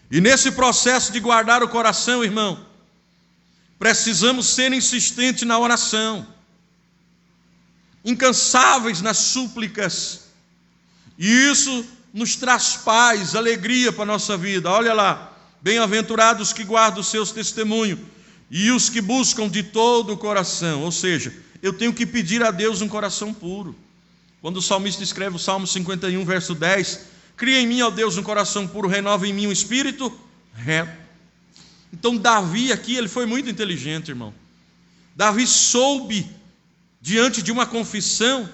E nesse processo de guardar o coração, irmão, precisamos ser insistentes na oração, incansáveis nas súplicas, e isso nos traz paz, alegria para a nossa vida. Olha lá, bem-aventurados que guardam os seus testemunhos, e os que buscam de todo o coração. Ou seja, eu tenho que pedir a Deus um coração puro. Quando o salmista escreve o Salmo 51, verso 10, cria em mim, ó Deus, um coração puro, renova em mim um espírito reto. Então Davi aqui, ele foi muito inteligente, irmão. Davi soube, diante de uma confissão,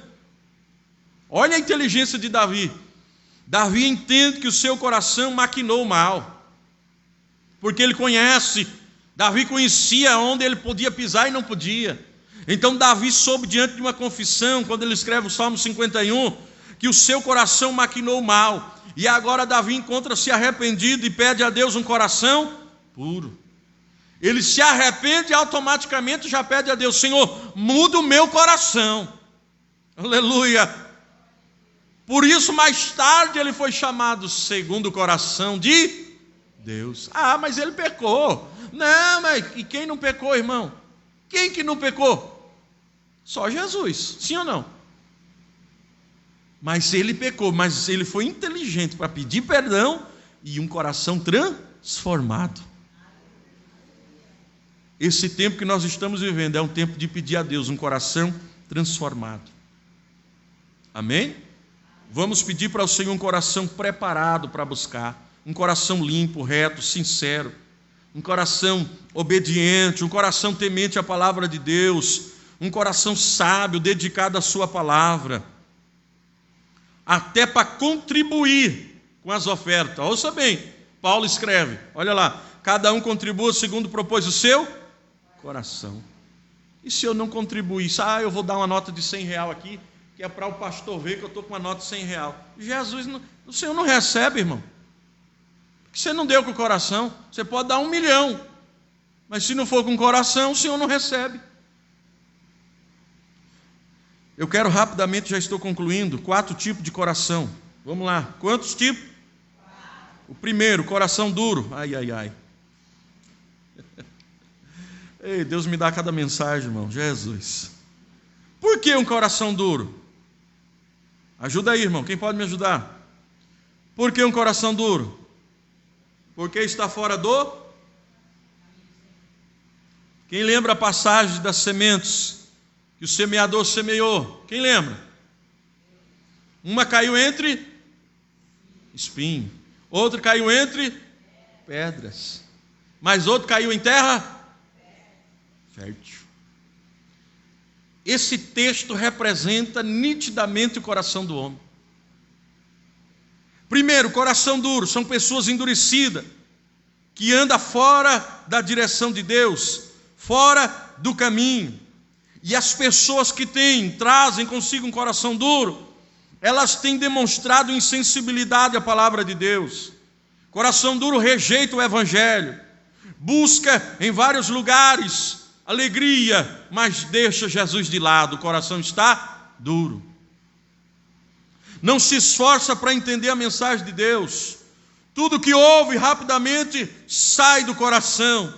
olha a inteligência de Davi. Davi entende que o seu coração maquinou mal, porque ele conhece, Davi conhecia onde ele podia pisar e não podia. Então Davi soube, diante de uma confissão, quando ele escreve o Salmo 51, que o seu coração maquinou mal, e agora Davi encontra-se arrependido e pede a Deus um coração puro. Ele se arrepende e automaticamente já pede a Deus, Senhor, muda o meu coração. Aleluia. Por isso mais tarde ele foi chamado segundo o coração de Deus. Ah, mas ele pecou. Não, mas e quem não pecou, irmão? Quem que não pecou? Só Jesus, sim ou não? Mas ele pecou, mas ele foi inteligente para pedir perdão e um coração transformado. Esse tempo que nós estamos vivendo é um tempo de pedir a Deus um coração transformado. Amém? Vamos pedir para o Senhor um coração preparado para buscar, um coração limpo, reto, sincero, um coração obediente, um coração temente à palavra de Deus, um coração sábio, dedicado à sua palavra, até para contribuir com as ofertas. Ouça bem, Paulo escreve, olha lá, cada um contribua segundo propôs o seu coração. E se eu não contribuir, eu vou dar uma nota de R$100 aqui, que é para o pastor ver que eu estou com uma nota de R$100. Jesus, o Senhor não recebe, irmão. Porque você não deu com o coração. Você pode dar 1 milhão, mas se não for com o coração, o Senhor não recebe. Eu quero rapidamente, já estou concluindo, 4 tipos de coração. Vamos lá, quantos tipos? O primeiro, coração duro. Ai, ai, ai. Ei, Deus me dá cada mensagem, irmão. Jesus. Por que um coração duro? Ajuda aí, irmão. Quem pode me ajudar? Por que um coração duro? Porque está fora do... Quem lembra a passagem das sementes que o semeador semeou? Quem lembra? Uma caiu entre espinho, outra caiu entre pedras, mas outro caiu em terra fértil. Esse texto representa nitidamente o coração do homem. Primeiro, coração duro, são pessoas endurecidas, que andam fora da direção de Deus, fora do caminho. E as pessoas que trazem consigo um coração duro, elas têm demonstrado insensibilidade à palavra de Deus. Coração duro rejeita o evangelho, busca em vários lugares alegria, mas deixa Jesus de lado, o coração está duro. Não se esforça para entender a mensagem de Deus. Tudo que ouve rapidamente sai do coração.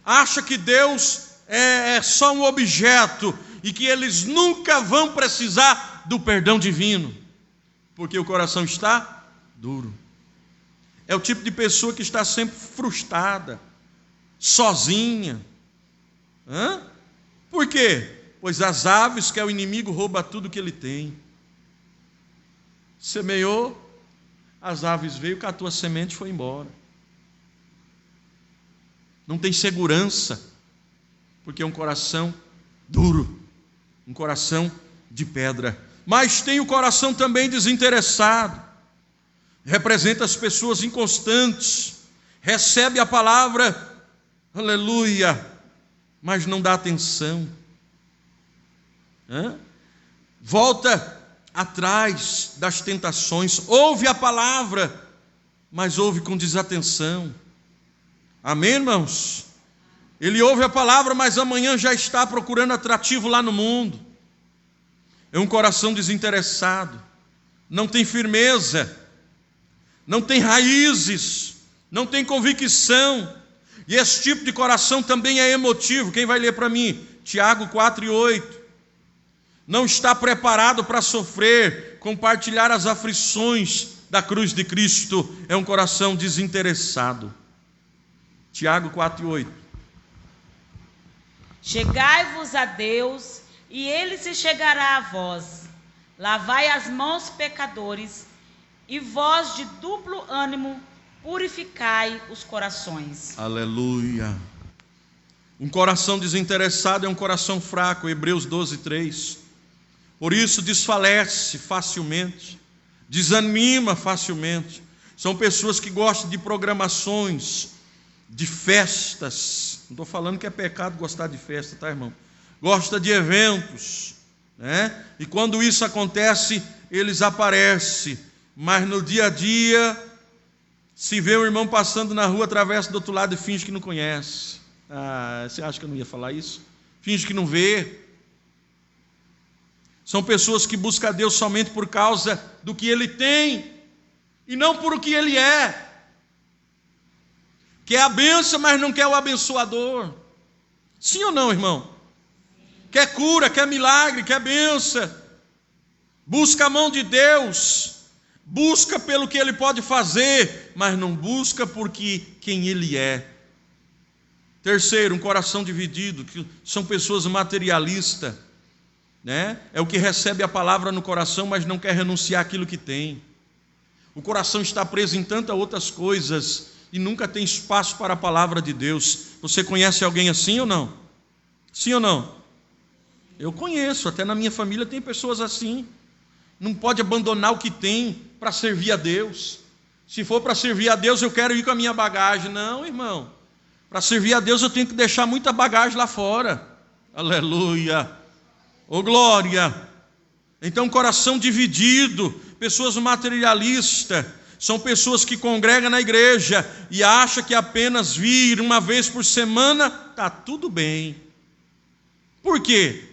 Acha que Deus é só um objeto e que eles nunca vão precisar do perdão divino. Porque o coração está duro. É o tipo de pessoa que está sempre frustrada, sozinha. Por quê? Pois as aves, que é o inimigo, rouba tudo que ele tem. Semeou, as aves veio, catou a semente e foi embora. Não tem segurança, porque é um coração duro, um coração de pedra. Mas tem o coração também desinteressado. Representa as pessoas inconstantes. Recebe a palavra, aleluia, mas não dá atenção. Volta atrás das tentações. Ouve a palavra, mas ouve com desatenção. Amém, irmãos? Ele ouve a palavra, mas amanhã já está procurando atrativo lá no mundo. É um coração desinteressado, não tem firmeza, não tem raízes, não tem convicção. E esse tipo de coração também é emotivo. Quem vai ler para mim? Tiago 4:8. Não está preparado para sofrer, compartilhar as aflições da cruz de Cristo. É um coração desinteressado. Tiago 4:8. Chegai-vos a Deus, e Ele se chegará a vós. Lavai as mãos, pecadores, e vós de duplo ânimo purificai os corações. Aleluia. Um coração desinteressado é um coração fraco. Hebreus 12:3. Por isso desfalece facilmente, desanima facilmente. São pessoas que gostam de programações, de festas. Não estou falando que é pecado gostar de festa, tá, irmão? Gosta de eventos, né? E quando isso acontece, eles aparecem. Mas no dia a dia, se vê um irmão passando na rua, atravessa do outro lado e finge que não conhece. Você acha que eu não ia falar isso? Finge que não vê. São pessoas que buscam a Deus somente por causa do que Ele tem e não por o que Ele é. Quer a bênção, mas não quer o abençoador. Sim ou não, irmão? Quer cura, quer milagre, quer bênção. Busca a mão de Deus. Busca pelo que Ele pode fazer, mas não busca por quem Ele é. Terceiro, um coração dividido, que são pessoas materialistas, né? É o que recebe a palavra no coração, mas não quer renunciar àquilo que tem. O coração está preso em tantas outras coisas e nunca tem espaço para a palavra de Deus. Você conhece alguém assim ou não? Sim ou não? Eu conheço, até na minha família tem pessoas assim. Não pode abandonar o que tem para servir a Deus. Se for para servir a Deus, eu quero ir com a minha bagagem. Não, irmão. Para servir a Deus, eu tenho que deixar muita bagagem lá fora. Aleluia. Ô glória. Então, coração dividido, pessoas materialistas, são pessoas que congregam na igreja e acham que apenas vir uma vez por semana está tudo bem. Por quê?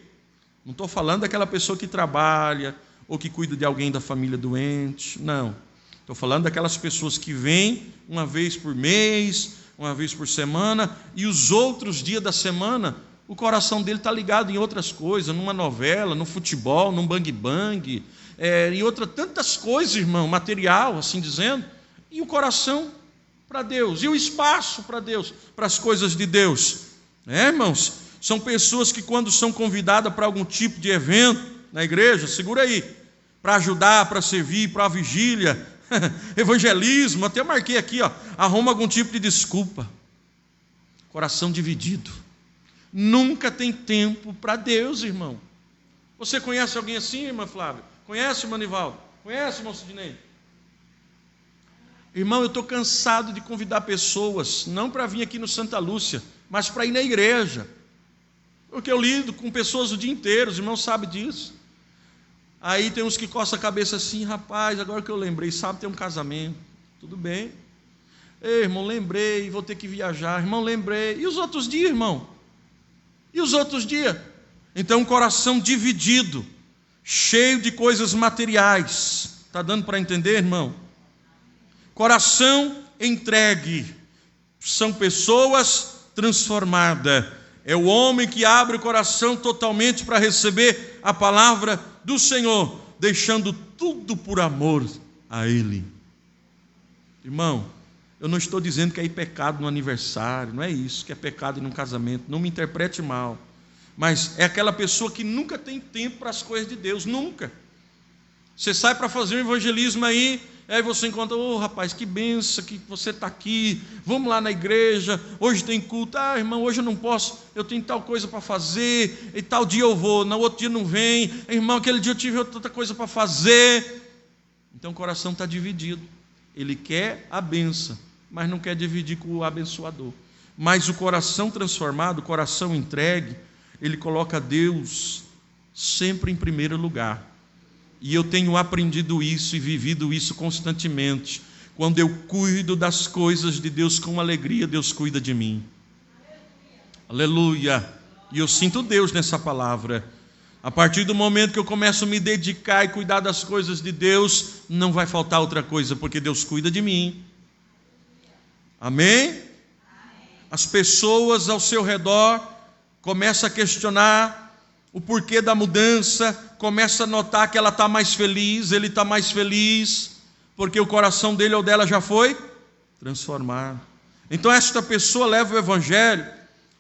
Não estou falando daquela pessoa que trabalha ou que cuida de alguém da família doente, não. Estou falando daquelas pessoas que vêm uma vez por mês, uma vez por semana, e os outros dias da semana o coração dele está ligado em outras coisas, numa novela, no futebol, num bang-bang, e outras tantas coisas, irmão, material, assim dizendo, e o coração para Deus, e o espaço para Deus, para as coisas de Deus. Irmãos, são pessoas que quando são convidadas para algum tipo de evento na igreja, segura aí, para ajudar, para servir, para a vigília, evangelismo, até marquei aqui, arruma algum tipo de desculpa. Coração dividido. Nunca tem tempo para Deus, irmão. Você conhece alguém assim, irmã Flávia? Conhece, irmão Nivaldo? Conhece, irmão Sidney? Irmão, eu estou cansado de convidar pessoas, não para vir aqui no Santa Lúcia, mas para ir na igreja. Porque eu lido com pessoas o dia inteiro, os irmãos sabem disso. Aí tem uns que coçam a cabeça assim, rapaz, agora que eu lembrei, sabe, tem um casamento. Tudo bem. Ei, irmão, lembrei, vou ter que viajar. Irmão, lembrei. E os outros dias, irmão? E os outros dias? Então, um coração dividido, cheio de coisas materiais. Está dando para entender, irmão? Coração entregue. São pessoas transformadas. É o homem que abre o coração totalmente para receber a palavra do Senhor. deixando tudo por amor a Ele. Irmão, eu não estou dizendo que é pecado no aniversário, não é isso, que é pecado num casamento, não me interprete mal. Mas é aquela pessoa que nunca tem tempo para as coisas de Deus, nunca. Você sai para fazer um evangelismo aí você encontra, rapaz, que benção que você está aqui, vamos lá na igreja, hoje tem culto, irmão, hoje eu não posso, eu tenho tal coisa para fazer, e tal dia eu vou, no outro dia não vem, irmão, aquele dia eu tive outra coisa para fazer. Então o coração está dividido, ele quer a benção, mas não quer dividir com o abençoador. Mas o coração transformado, o coração entregue, ele coloca Deus sempre em primeiro lugar. E eu tenho aprendido isso e vivido isso constantemente. Quando eu cuido das coisas de Deus com alegria, Deus cuida de mim. Aleluia! E eu sinto Deus nessa palavra. A partir do momento que eu começo a me dedicar e cuidar das coisas de Deus, não vai faltar outra coisa, porque Deus cuida de mim. Amém? As pessoas ao seu redor começam a questionar o porquê da mudança, começa a notar que ela está mais feliz, ele está mais feliz, porque o coração dele ou dela já foi transformado. Então esta pessoa leva o evangelho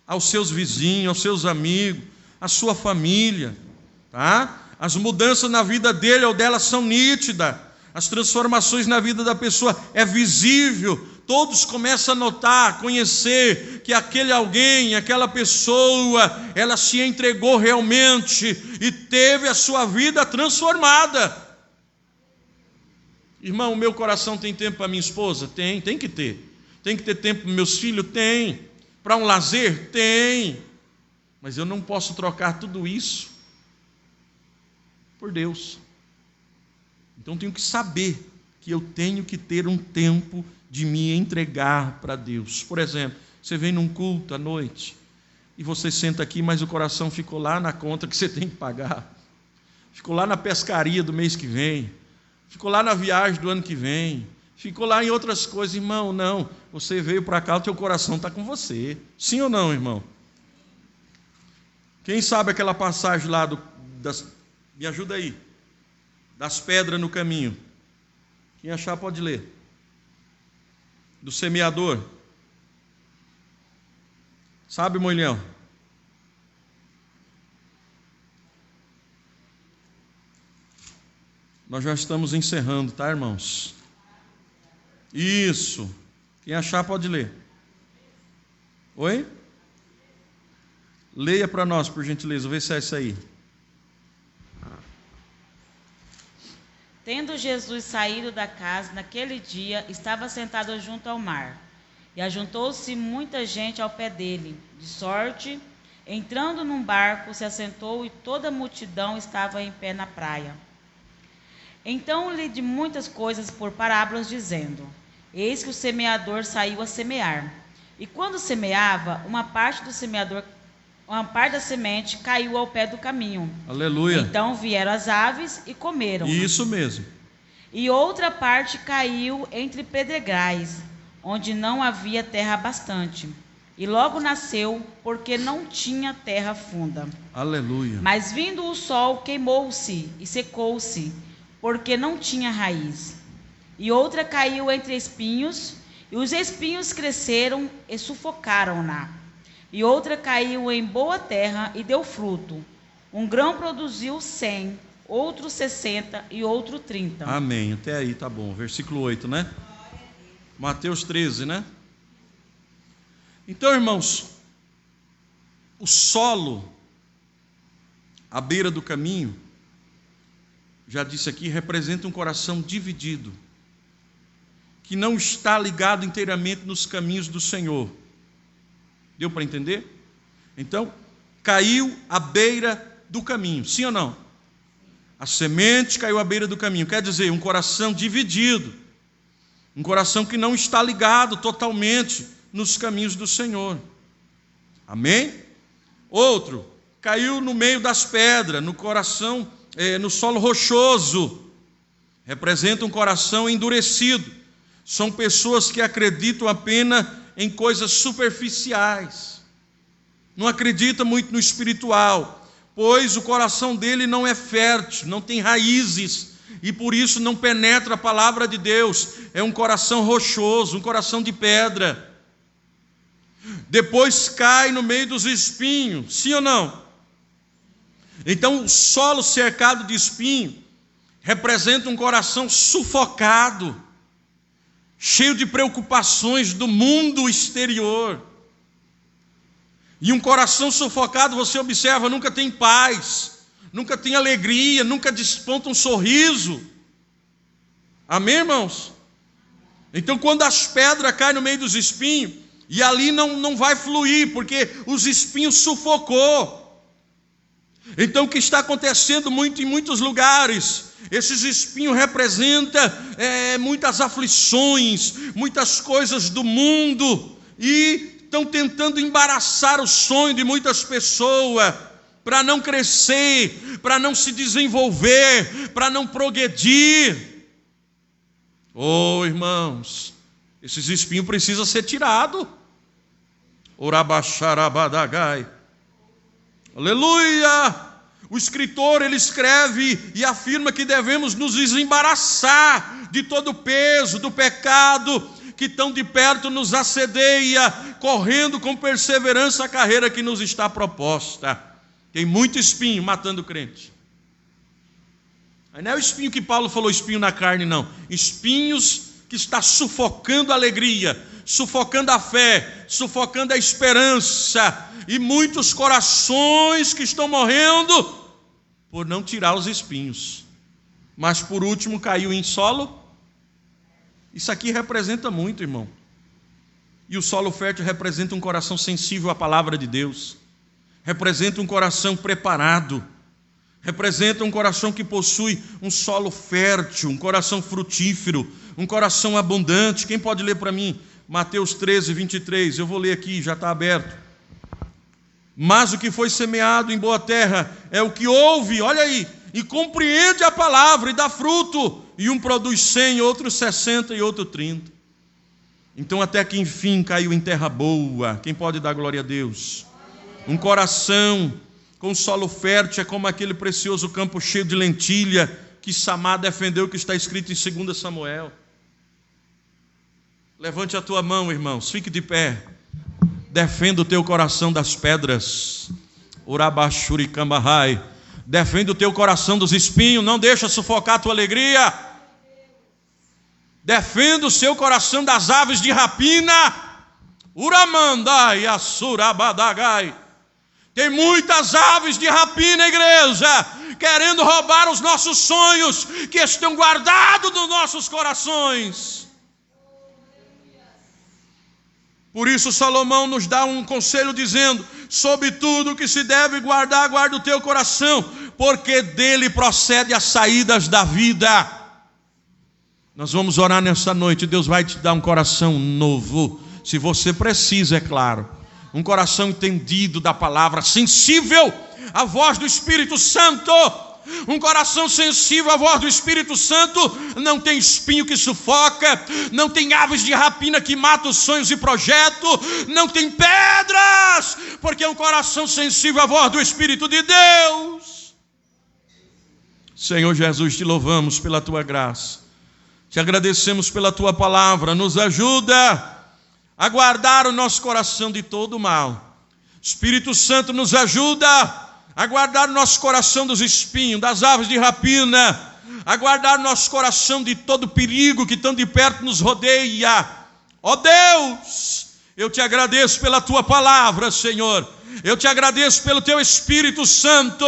aos seus vizinhos, aos seus amigos, à sua família, tá? As mudanças na vida dele ou dela são nítidas, as transformações na vida da pessoa é visível. Todos começam a notar, a conhecer que aquele alguém, aquela pessoa, ela se entregou realmente e teve a sua vida transformada. Irmão, o meu coração tem tempo para minha esposa? Tem que ter. Tem que ter tempo para meus filhos? Tem. Para um lazer? Tem. Mas eu não posso trocar tudo isso por Deus. Então tenho que saber que eu tenho que ter um tempo de me entregar para Deus. Por exemplo, você vem num culto à noite e você senta aqui, mas o coração ficou lá na conta que você tem que pagar, ficou lá na pescaria do mês que vem, ficou lá na viagem do ano que vem, ficou lá em outras coisas. Irmão, não, você veio para cá, o teu coração está com você. Sim ou não, irmão? Quem sabe aquela passagem lá me ajuda aí, das pedras no caminho? Quem achar pode ler. Do semeador. Sabe, Moilhão? Nós já estamos encerrando, tá, irmãos? Isso. Quem achar pode ler. Oi? Leia para nós, por gentileza, vê se é isso aí. Tendo Jesus saído da casa, naquele dia, estava sentado junto ao mar. E ajuntou-se muita gente ao pé dele, de sorte, entrando num barco, se assentou e toda a multidão estava em pé na praia. Então lhe de muitas coisas por parábolas, dizendo: Eis que o semeador saiu a semear. E quando semeava, uma parte da semente caiu ao pé do caminho. Aleluia. Então vieram as aves e comeram. Isso mesmo. E outra parte caiu entre pedregais, onde não havia terra bastante. E logo nasceu, porque não tinha terra funda. Aleluia. Mas vindo o sol, queimou-se e secou-se, porque não tinha raiz. E outra caiu entre espinhos, e os espinhos cresceram e sufocaram-na. E outra caiu em boa terra e deu fruto. Um grão produziu 100, outro 60 e outro 30. Amém. Até aí tá bom. Versículo 8, né? Mateus 13, né? Então, irmãos, o solo à beira do caminho, já disse aqui, representa um coração dividido, que não está ligado inteiramente nos caminhos do Senhor. Deu para entender? Então, caiu à beira do caminho, sim ou não? A semente caiu à beira do caminho, quer dizer, um coração dividido, um coração que não está ligado totalmente nos caminhos do Senhor. Amém? Outro, caiu no meio das pedras, no coração, no solo rochoso, representa um coração endurecido. São pessoas que acreditam apenas em coisas superficiais, não acredita muito no espiritual. pois o coração dele não é fértil, não tem raízes, e por isso não penetra a palavra de Deus. É um coração rochoso, um coração de pedra. Depois cai no meio dos espinhos, sim ou não? Então o solo cercado de espinho representa um coração sufocado, cheio de preocupações do mundo exterior. E um coração sufocado, você observa, nunca tem paz, nunca tem alegria, nunca desponta um sorriso. Amém, irmãos? Então quando as pedras caem no meio dos espinhos, e ali não vai fluir, porque os espinhos sufocou. Então o que está acontecendo muito em muitos lugares, esses espinhos representam muitas aflições, muitas coisas do mundo, e estão tentando embaraçar o sonho de muitas pessoas, para não crescer, para não se desenvolver, para não progredir. Oh, irmãos, esses espinhos precisam ser tirados. Orabaxarabadagai. Aleluia! O escritor, ele escreve e afirma que devemos nos desembaraçar de todo o peso do pecado que tão de perto nos assedeia, correndo com perseverança a carreira que nos está proposta. Tem muito espinho matando o crente. Aí não é o espinho que Paulo falou, espinho na carne, não. Espinhos que está sufocando a alegria, sufocando a fé, sufocando a esperança, e muitos corações que estão morrendo por não tirar os espinhos. Mas por último caiu em solo. Isso aqui representa muito, irmão. E o solo fértil representa um coração sensível à palavra de Deus, representa um coração preparado, representa um coração que possui um solo fértil, um coração frutífero, um coração abundante. Quem pode ler para mim? Mateus 13, 23, eu vou ler aqui, já está aberto. Mas o que foi semeado em boa terra é o que ouve, olha aí, e compreende a palavra e dá fruto, e um produz 100, outro 60 e outro 30. Então até que enfim caiu em terra boa. Quem pode dar glória a Deus? Um coração com solo fértil é como aquele precioso campo cheio de lentilha que Samá defendeu, que está escrito em 2 Samuel. Levante a tua mão, irmãos, fique de pé. Defenda o teu coração das pedras. Urabachuricambahai. Defenda o teu coração dos espinhos, não deixa sufocar a tua alegria. Defenda o seu coração das aves de rapina. Uramandai asurabadagai. Tem muitas aves de rapina, igreja, querendo roubar os nossos sonhos que estão guardados nos nossos corações. Por isso Salomão nos dá um conselho dizendo: sobre tudo que se deve guardar, guarda o teu coração, porque dele procede as saídas da vida. Nós vamos orar nessa noite. Deus vai te dar um coração novo, se você precisa, é claro. Um coração entendido da palavra, sensível à voz do Espírito Santo. Um coração sensível à voz do Espírito Santo não tem espinho que sufoca, não tem aves de rapina que matam os sonhos e projetos, não tem pedras, porque é um coração sensível à voz do Espírito de Deus. Senhor Jesus, te louvamos pela tua graça, te agradecemos pela tua palavra. Nos ajuda a guardar o nosso coração de todo mal. Espírito Santo, nos ajuda a guardar o nosso coração dos espinhos, das aves de rapina, a guardar o nosso coração de todo perigo que tão de perto nos rodeia. Ó Deus, eu te agradeço pela tua palavra, Senhor. Eu te agradeço pelo teu Espírito Santo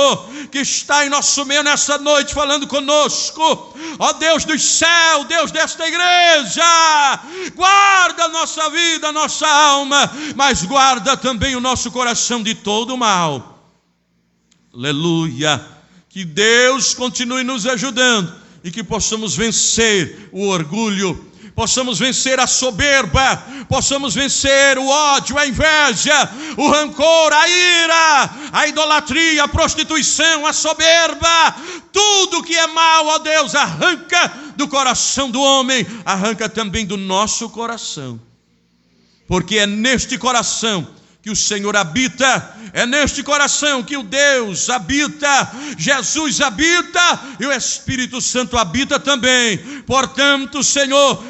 que está em nosso meio nessa noite falando conosco. Ó Deus do céu, Deus desta igreja, guarda a nossa vida, a nossa alma, mas guarda também o nosso coração de todo o mal. Aleluia. Que Deus continue nos ajudando e que possamos vencer o orgulho, possamos vencer a soberba, possamos vencer o ódio, a inveja, o rancor, a ira, a idolatria, a prostituição, a soberba. Tudo que é mal, ó Deus, arranca do coração do homem, arranca também do nosso coração, porque é neste coração que o Senhor habita, é neste coração que o Deus habita, Jesus habita e o Espírito Santo habita também. Portanto, Senhor,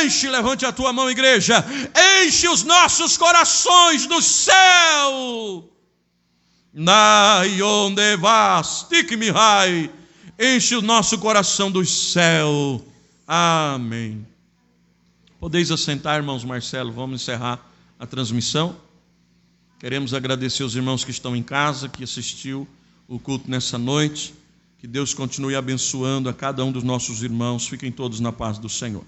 enche, levante a tua mão, igreja, enche os nossos corações do céu. Enche o nosso coração do céu. Amém. Podeis assentar, irmãos Marcelo, vamos encerrar a transmissão. Queremos agradecer os irmãos que estão em casa, que assistiu o culto nessa noite. Que Deus continue abençoando a cada um dos nossos irmãos. Fiquem todos na paz do Senhor.